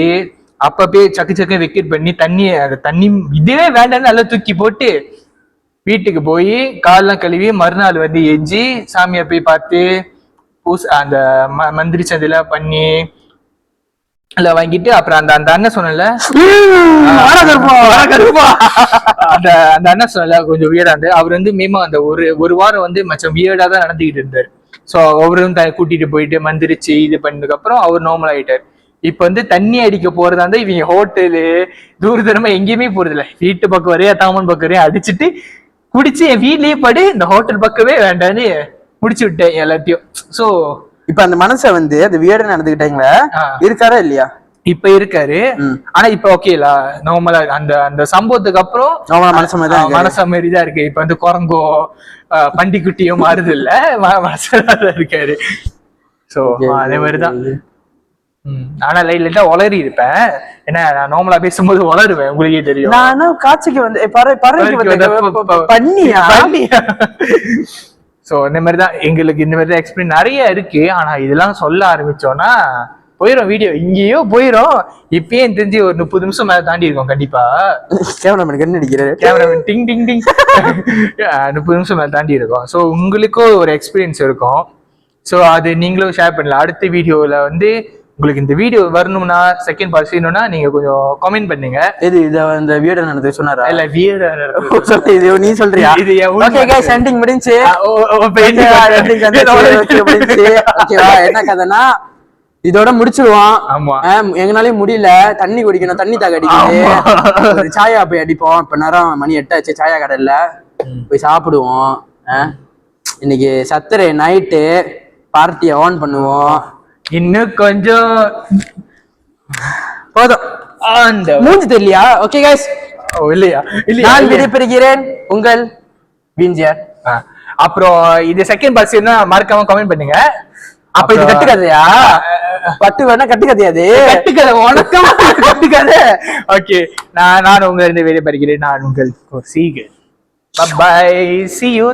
அப்பவே சக்கு வெக்கெட் பண்ணி தண்ணி இதுவே வேண்டாம்னு நல்லா தூக்கி போட்டு வீட்டுக்கு போய் காலெல்லாம் கழுவி மறுநாள் வந்து எஞ்சி சாமியை போய் பார்த்து அந்த மந்திரி சந்தையெல்லாம் பண்ணி எல்லாம் வாங்கிட்டு அப்புறம் அந்த அண்ணன் சொன்னல அந்த அண்ணன் சொன்னல கொஞ்சம் வியர்டா இருந்து அவர் வந்து மேமா அந்த ஒரு வாரம் வந்து மச்சம் வியர்டா தான் நடந்துகிட்டு இருந்தாரு. சோ அவரும் கூட்டிட்டு போயிட்டு மந்திரிச்சு இது பண்ணதுக்கு அப்புறம் அவர் நார்மல் ஆயிட்டாரு. இப்ப வந்து தண்ணி அடிக்க போறதா இருந்தா இவங்க ஹோட்டலு தூரமா எங்கேயுமே போறது இல்ல, வீட்டு பக்கம் வரையா தாமன் பக்கம் வரையா அடிச்சுட்டு குடிச்சு என் வீட்லயே படு, இந்த ஹோட்டல் பக்கமே வேண்டான்னு முடிச்சு விட்டேன் எல்லாத்தையும். சோ இப்ப அந்த மனசை வந்து அந்த வியர்டா நடந்துக்கிட்டாங்களா இருக்காரா இல்லையா? இப்ப இருக்காரு. ஆனா இப்ப ஓகேலா நார்மலா அந்த சம்பவத்துக்கு அப்புறம் மனச மாதிரிதான் இருக்கு. இப்ப வந்து குரங்கோ பண்டிக்குட்டியும் மாறுது இல்ல, மனசாதான் இருக்காரு. சோ அதே மாதிரிதான். ஆனா லைட்டா உளறி இருப்பேன், ஏன்னா நான் நார்மலா பேசும்போது உளருவேன், உங்களுக்கே தெரியும். நானும் காட்சிக்கு வந்து பண்ணியா. சோ இந்த மாதிரிதான் எங்களுக்கு இந்த மாதிரிதான் எக்ஸ்பீரியன்ஸ் நிறைய இருக்கு. ஆனா இதெல்லாம் சொல்ல ஆரம்பிச்சோம்னா போயிரும், வீடியோ இங்கேயோ போயிரும். இப்பயே தெரிஞ்சு ஒரு 30 நிமிஷம் மேல தாண்டி இருக்கோம் கண்டிப்பா. கேமராமேன் கண்ணு அடிக்கிறாரு, கேமராமேன் டிங் டிங் டிங் 30 நிமிஷம் மேல தாண்டி இருக்கோம். ஸோ உங்களுக்கும் ஒரு எக்ஸ்பீரியன்ஸ் இருக்கும். ஸோ அது நீங்களும் ஷேர் பண்ணலாம். அடுத்த வீடியோல வந்து உங்களுக்கு இந்த வீடியோ வரணும்னா செகண்ட் பார்ட் செய்யணும்னா நீங்க கொஞ்சம் கமெண்ட் பண்ணுங்க. இது இந்த வீடியோ நடந்து சொன்னாரா இல்ல வீடியோ இது நீ சொல்றியா? இது ஓகே गाइस எண்டிங் முடிஞ்சு. ஓகேவா? என்ன கதைனா இதோட முடிச்சிருவோம். எங்கனாலயும் முடியல, தண்ணி குடிக்கணும், தண்ணி தாக அடிக்கணும், சாயா போய் அடிப்போம். இப்ப நேரம் மணி 8 ஆச்சு, சாயா கடையில போய் சாப்பிடுவோம். இன்னைக்கு சத்துரை நைட்டு பார்ட்டியை ஆன் பண்ணுவோம். இன்னும் கொஞ்சம் போதும், மூஞ்சி தெரியலையா? ஓகே गाइस, இல்லையா நான் விடைபெறுகிறேன், உங்கள் விஞ்சியார். அப்புறம் இது செகண்ட் பார்ட் மறக்காம கமெண்ட் பண்ணுங்க. அப்ப இது கட்டுக்கதையா? பட்டு வேணா கட்டுக்கதையாது, கட்டுக்கதை உனக்கா கட்டுக்கதை. ஓகே, நான் உங்க இருந்து வெளியே பறிக்கிறேன். நான் உங்கள் சீகர். By, see you.